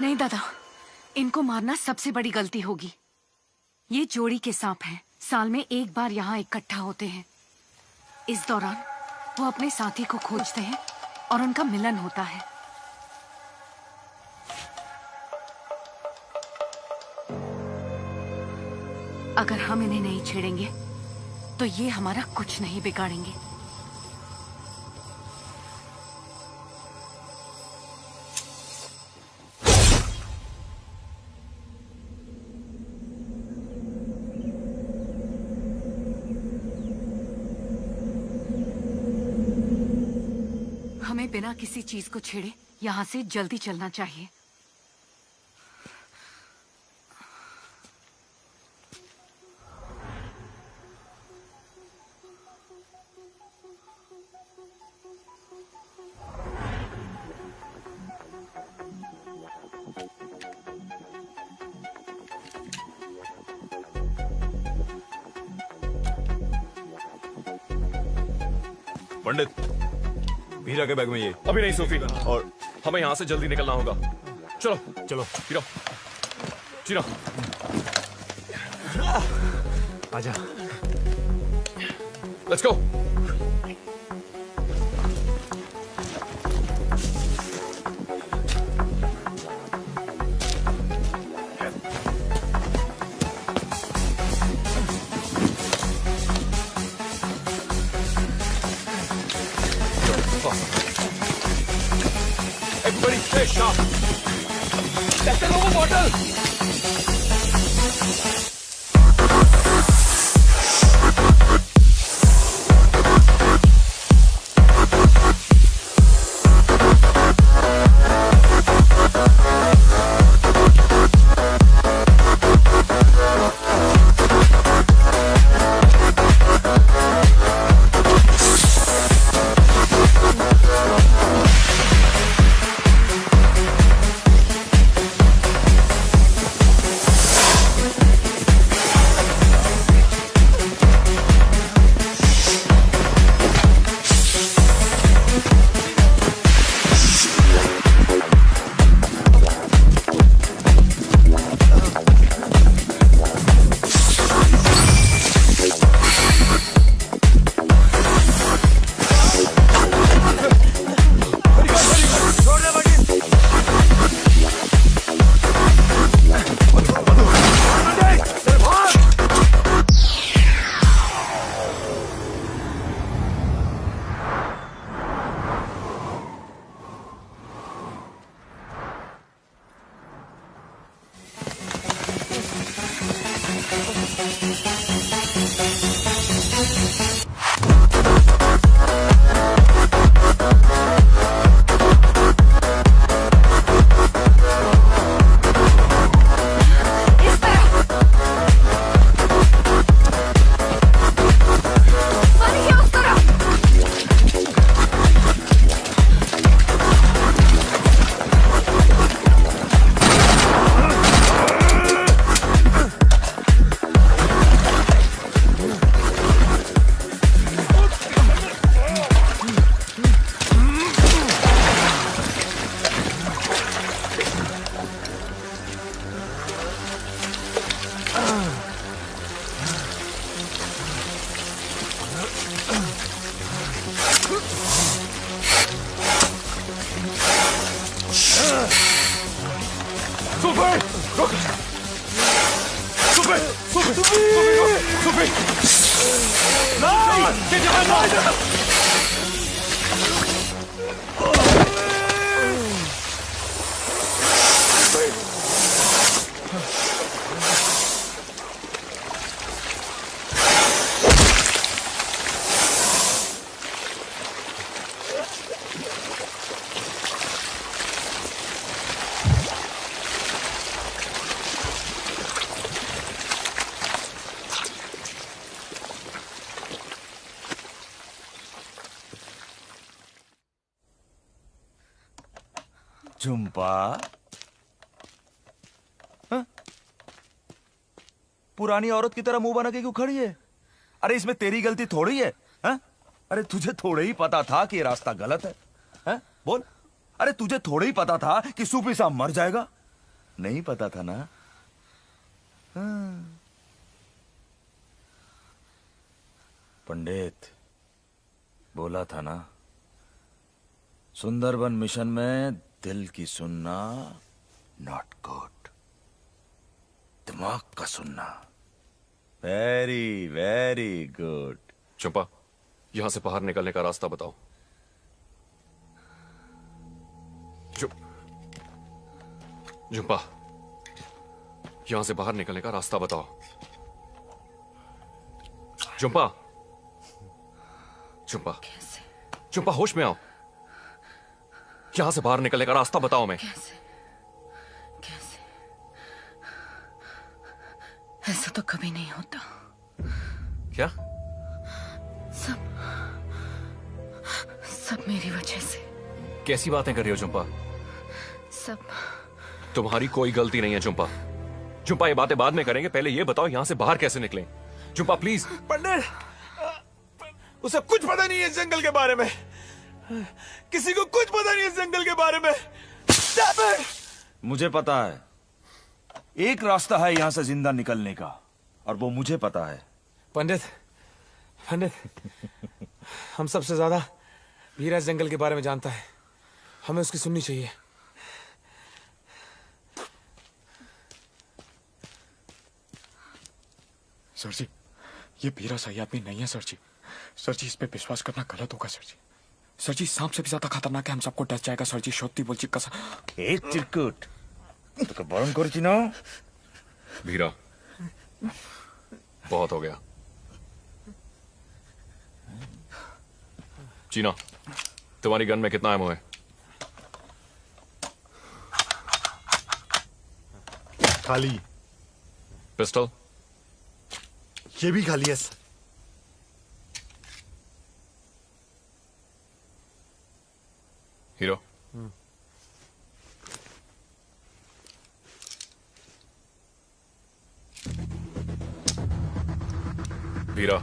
नहीं दादा, इनको मारना सबसे बड़ी गलती होगी। ये जोड़ी के सांप हैं, साल में एक बार यहाँ इकट्ठा होते हैं। इस दौरान वो अपने साथी को खोजते हैं और उनका मिलन होता है। अगर हम इन्हें नहीं छेड़ेंगे तो ये हमारा कुछ नहीं बिगाड़ेंगे। हमें बिना किसी चीज को छेड़े यहाँ से जल्दी चलना चाहिए। पंडित, हीरा के बैग में ये। अभी नहीं सोफी, और हमें यहाँ से जल्दी निकलना होगा। चलो चलो हीरा, हीरा आजा। Let's go. Everybody stay sharp. That's the Nova bottle. Jhumpa, हाँ? पुरानी औरत की तरह मुंह बना के क्यों खड़ी है? अरे इसमें तेरी गलती थोड़ी है, हाँ? अरे तुझे थोड़े ही पता था कि ये रास्ता गलत है, हाँ? बोल। अरे तुझे थोड़े ही पता था कि सूफी साहब मर जाएगा? नहीं पता था ना? हाँ। पंडित बोला था ना, सुंदरबन मिशन में दिल की सुनना नॉट गुड, दिमाग का सुनना वेरी वेरी गुड। चंपा, यहां से बाहर निकलने का रास्ता बताओ। चंपा, यहां से बाहर निकलने का रास्ता बताओ। चंपा, चंपा, चंपा होश में आओ। यहां से बाहर निकलने का रास्ता बताओ। मैं ऐसा तो कभी नहीं होता। क्या? सब मेरी वजह से। कैसी बातें कर रही हो चंपा? सब तुम्हारी कोई गलती नहीं है चंपा। चंपा, ये बातें बाद में करेंगे, पहले ये बताओ यहां से बाहर कैसे निकलें। चंपा प्लीज। पंडित, उसे कुछ पता नहीं है जंगल के बारे में। किसी को कुछ पता नहीं है जंगल के बारे में। मुझे पता है, एक रास्ता है यहां से जिंदा निकलने का, और वो मुझे पता है। पंडित, हम सबसे ज्यादा वीरा जंगल के बारे में जानता है, हमें उसकी सुननी चाहिए। सर जी, ये वीरा सही आदमी नहीं है सर जी। सर जी, इस पे विश्वास करना गलत होगा सर जी। सर जी, सांप से भी ज्यादा खतरनाक है, हम सबको डस जाएगा सर जी। सत्य बोलची कसम। ए चिरकुट, तो बरम करची ना। वीरा, बहुत हो गया। चीना, तुम्हारी गन में कितना एमो है? खाली। पिस्टल? ये भी खाली है सर। हीरो, वीरा,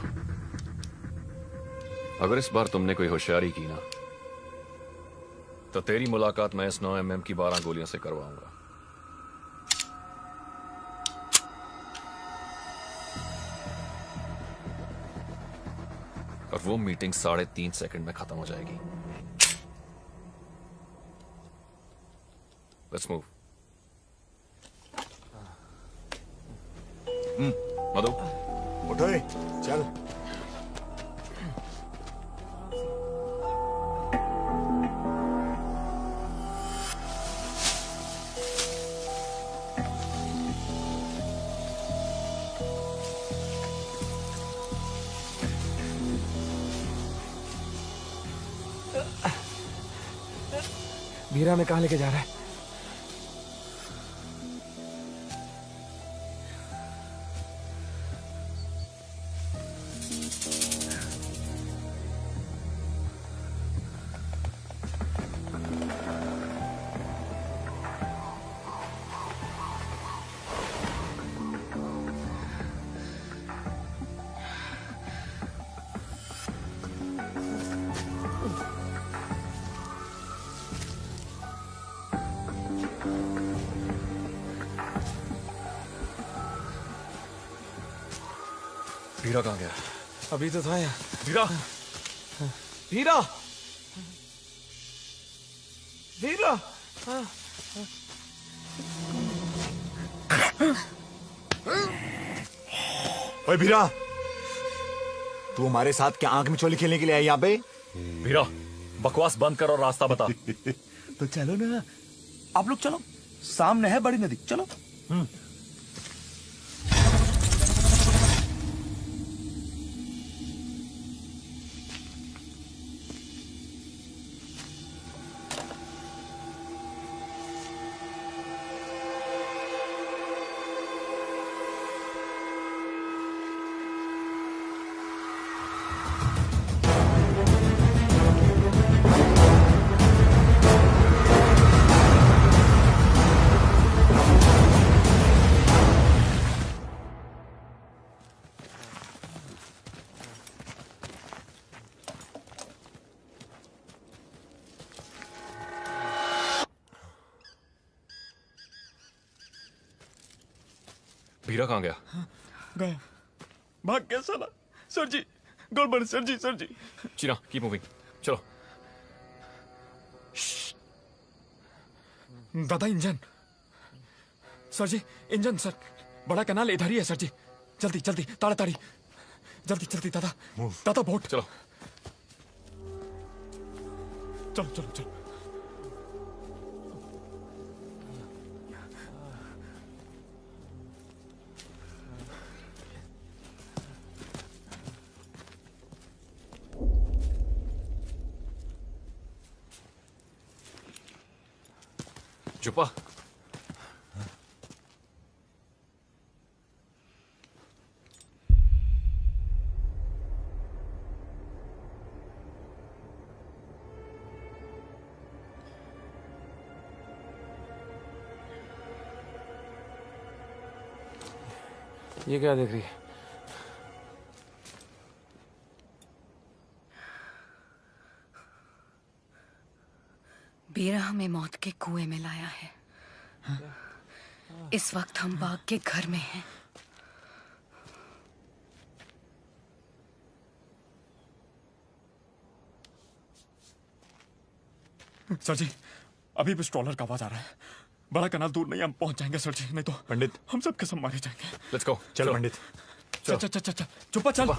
अगर इस बार तुमने कोई होशियारी की ना, तो तेरी मुलाकात मैं इस 9mm की 12 गोलियों से करवाऊंगा। और वो मीटिंग 3.5 सेकंड में खत्म हो जाएगी। Let's move. मधु, उठो, चल। वीरा में कहां लेके जा रहा है? वीरा कहाँ गया? अभी तो था यहाँ। वीरा, वीरा, वीरा। ओए वीरा, तू हमारे साथ क्या आंख मिचौली खेलने के लिए आया यहाँ पे? वीरा, बकवास बंद कर और रास्ता बता। तो चलो ना, आप लोग चलो, सामने है बड़ी नदी, चलो। भीरा कहाँ गया? गया, भाग गया साला। सर जी, गड़बड़ सर जी, सर जी। चीना, कीप मूविंग, चलो। दादा इंजन। सर जी, इंजन सर। बड़ा कनाल इधर ही है सर जी। जल्दी जल्दी, ताड़ाताड़ी, जल्दी जल्दी दादा। दादा बोट। चलो चलो चलो चलो। चुपा। ये क्या देख रही है? बीरा हमें मौत के कुएं में लाया है। इस वक्त हम बाग के घर में हैं। सर जी, अभी भी स्ट्रॉलर का आवाज आ रहा है। बड़ा कनाल दूर नहीं, हम पहुंच जाएंगे सर जी, नहीं तो पंडित हम सब कसम मारे जाएंगे। Let's go. चल पंडित, चल चल चल चल, चुप्पा चल।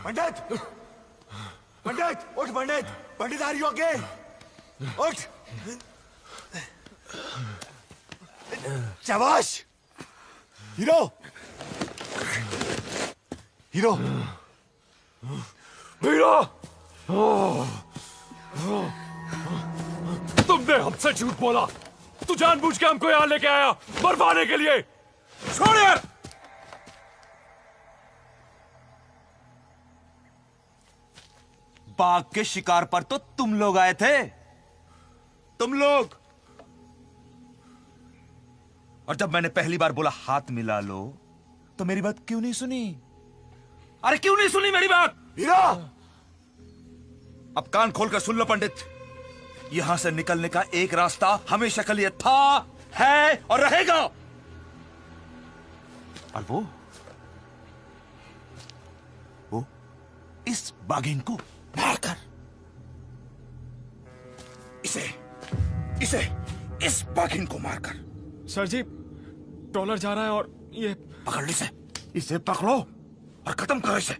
पंडित, पंडित, उठ पंडित, पंडित आर यू ओके? उठ। शाबाश हीरो, हीरो। भीरा, तुमने हमसे झूठ बोला। तू जानबूझ के हमको यहां लेके आया मरवाने के लिए। छोड़ यार। बाघ के शिकार पर तो तुम लोग आए थे, तुम लोग। और जब मैंने पहली बार बोला हाथ मिला लो, तो मेरी बात क्यों नहीं सुनी? अरे क्यों नहीं सुनी मेरी बात? हीरा, अब कान खोलकर सुन लो पंडित। यहां से निकलने का एक रास्ता हमेशा के लिए था है और रहेगा। और वो इस बाघिन को मारकर इस बाघिन को मारकर। सर जी, डॉलर जा रहा है और ये पकड़ ली इसे पकड़ो और खत्म करो इसे।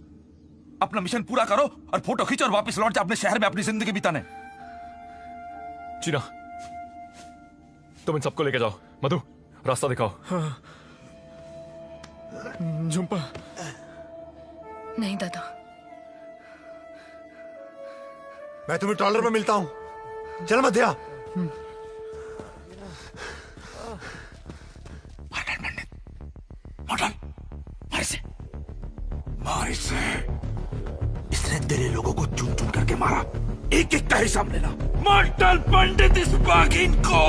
अपना मिशन पूरा करो और फोटो खींचो और वापस लौट जा अपने शहर में अपनी जिंदगी बिताने। चीना, तुम इन सबको लेके जाओ। मधु, रास्ता दिखाओ। हाँ। झुम्पा। नहीं दादा, मैं तुम्हें ट्रॉलर में मिलता हूं। चल मध्या। मार इसे। इसने तेरे लोगों को चुन चुन करके मारा। एक एक का हिसाब लेना। मार डाल पंडित इस बाघिन को।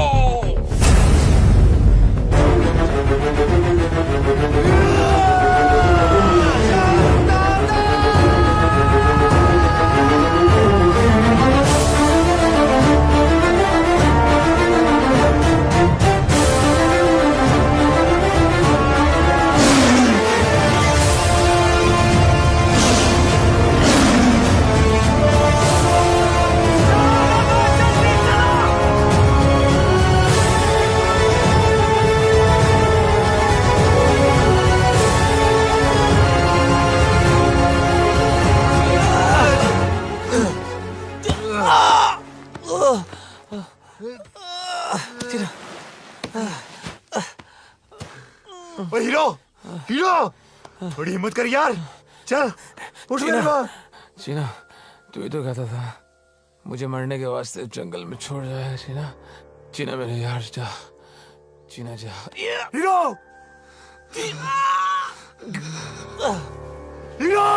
ओ हीरो, हीरो, थोड़ी हिम्मत कर यार। चल उठ मेरे पास। चीना, तू ही तो कहता था मुझे मरने के वास्ते जंगल में छोड़ जाए। चीना, चीना मेरे यार, जा चीना जा। Hero, hero,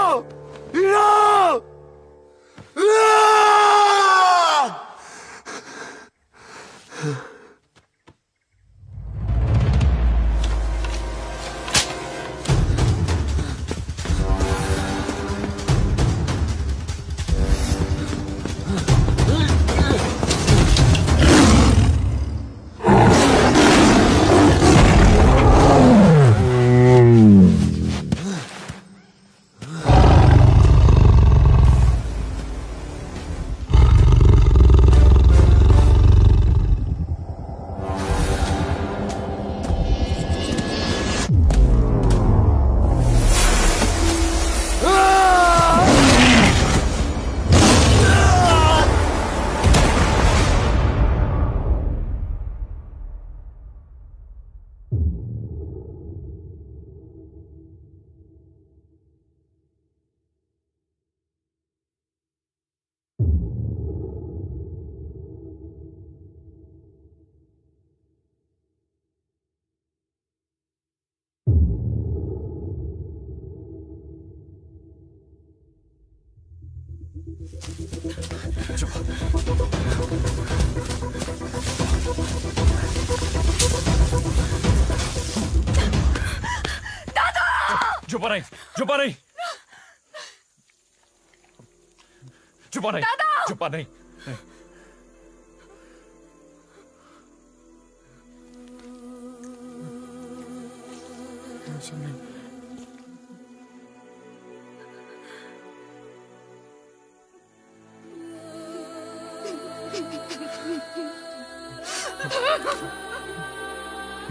hero. चुप नहीं, चुप नहीं, चुप नहीं, चुप नहीं।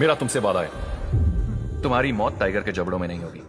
मेरा तुमसे वादा है, तुम्हारी मौत टाइगर के जबड़ों में नहीं होगी।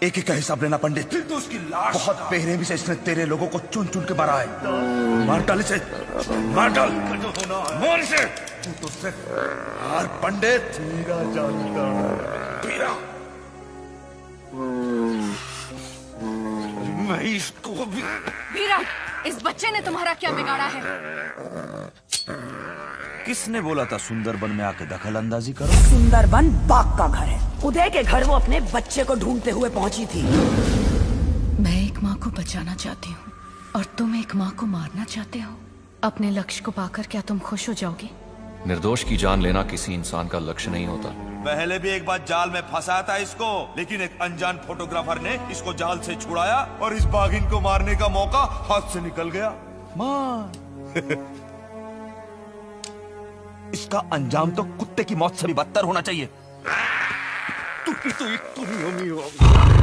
एक एक का हिसाब लेना पंडित। तो उसकी लाश बहुत बेरहमी से इसने तेरे लोगों को चुन चुन के मारा है। मार डाल इसे, मार डाल, मार इसे। तू तो सिर्फ हार पंडित। मीरा जानता मीरा, मैं इसको भी। वीरा, इस बच्चे ने तुम्हारा क्या बिगाड़ा है? किसने बोला था सुंदरबन में आके दखल अंदाजी करो? सुंदरबन बाघ का घर है। उदय के घर वो अपने बच्चे को ढूंढते हुए पहुंची थी। मैं एक माँ को बचाना चाहती हूँ और तुम एक माँ को मारना चाहते हो। अपने लक्ष्य को पाकर क्या तुम खुश हो जाओगे? निर्दोष की जान लेना किसी इंसान का लक्ष्य नहीं होता। पहले भी एक बार जाल में फंसाया था इसको, लेकिन एक अनजान फोटोग्राफर ने इसको जाल से छुड़ाया और इस बाघिन को मारने का मौका हाथ से निकल गया। मार। इसका अंजाम तो कुत्ते की मौत से भी बदतर होना चाहिए। तू तो एक नहीं होगा।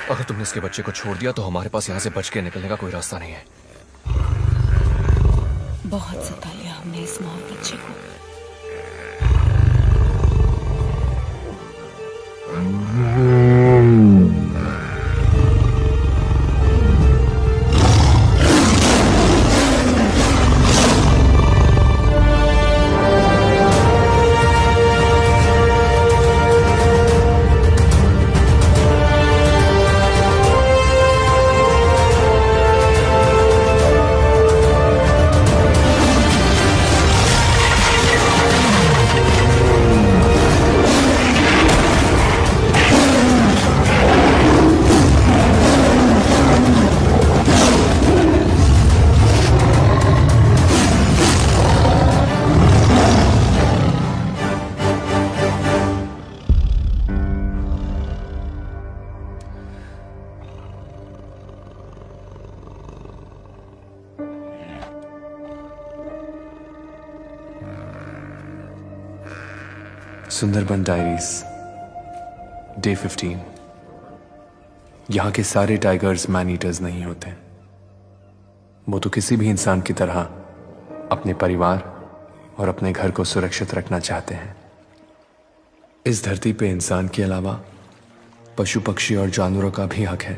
अगर तुमने इसके बच्चे को छोड़ दिया तो हमारे पास यहाँ से बच के निकलने का कोई रास्ता नहीं है। बहुत सता लिया हमने इस माँ और बच्चे को। Sundarban diaries day 15। यहां के सारे टाइगर्स मैन ईटर्स नहीं होते। वो तो किसी भी इंसान की तरह अपने परिवार और अपने घर को सुरक्षित रखना चाहते हैं। इस धरती पे इंसान के अलावा पशु पक्षी और जानवरों का भी हक है।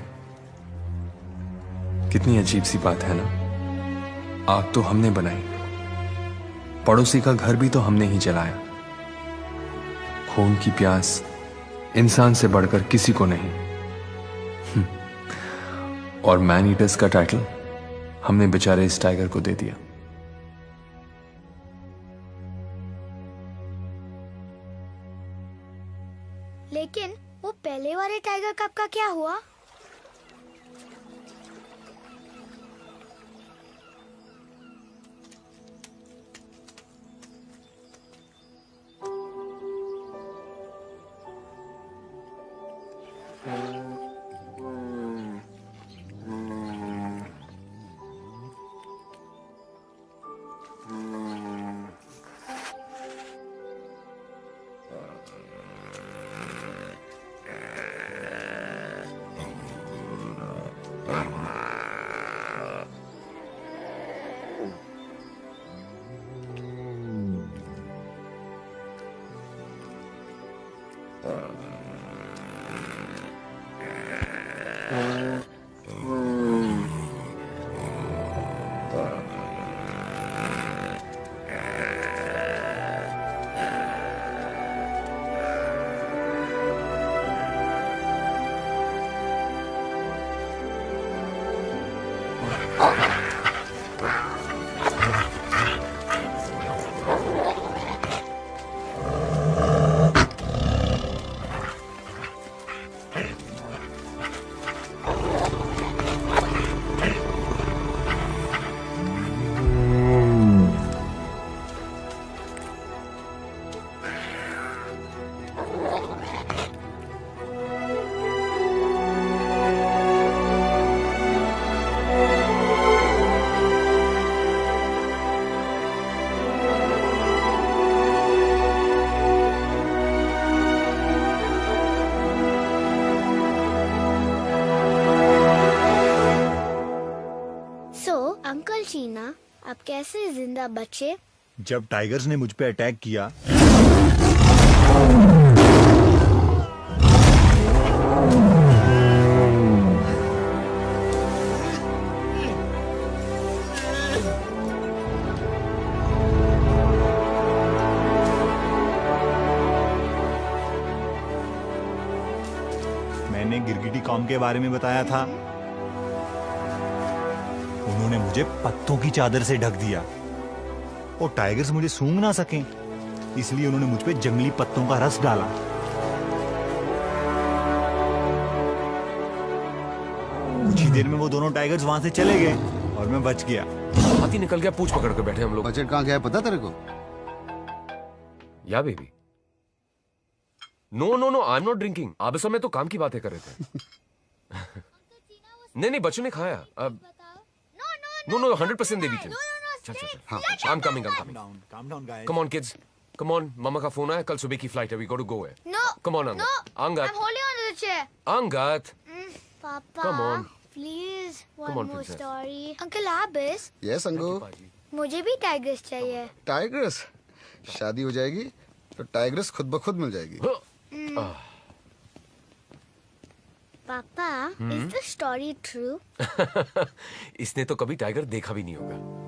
कितनी अजीब सी बात है ना। आग तो हमने बनाई, पड़ोसी का घर भी तो हमने ही जलाया। खून की प्यास इंसान से बढ़कर किसी को नहीं। और मैन ईटर्स का टाइटल हमने बेचारे इस टाइगर को दे दिया। लेकिन वो पहले वाले टाइगर कप का क्या हुआ? कैसे जिंदा बचे? जब टाइगर्स ने मुझ पे अटैक किया मैंने गिरगिटी कॉम के बारे में बताया था, उन्होंने मुझे पत्तों की चादर से ढक दिया और टाइगर्स मुझे सूंघ ना सकें, इसलिए उन्होंने मुझ पे जंगली पत्तों का रस डाला। कुछ ही देर में वो दोनों टाइगर्स वहां से चले गए और मैं बच गया। हाथी निकल गया, पूंछ पकड़ के बैठे हम लोग। बजट कहाँ गया पता तेरे को? या baby. No no no, I am not drinking. आप इस समय तो काम की बातें कर रहे थे। नहीं नहीं, बच्चों ने खाया। नो नो, 100% दे दी थी। चल चल चल, हाँ, I am coming. Come on kids, come on. मामा का फोन आया, कल सुबह की फ्लाइट है, वी गॉट टू गो है। Come on Angad. Angad, I'm holding on to the chair. Angad, Papa, come on. please, one Come on, more princess. story. Uncle Abis, yes Angu. मुझे भी टाइगर्स चाहिए। टाइगर्स? शादी हो जाएगी तो टाइगर्स खुद ब खुद मिल जाएगी। पापा, is the story true? इसने तो कभी टाइगर देखा भी नहीं होगा।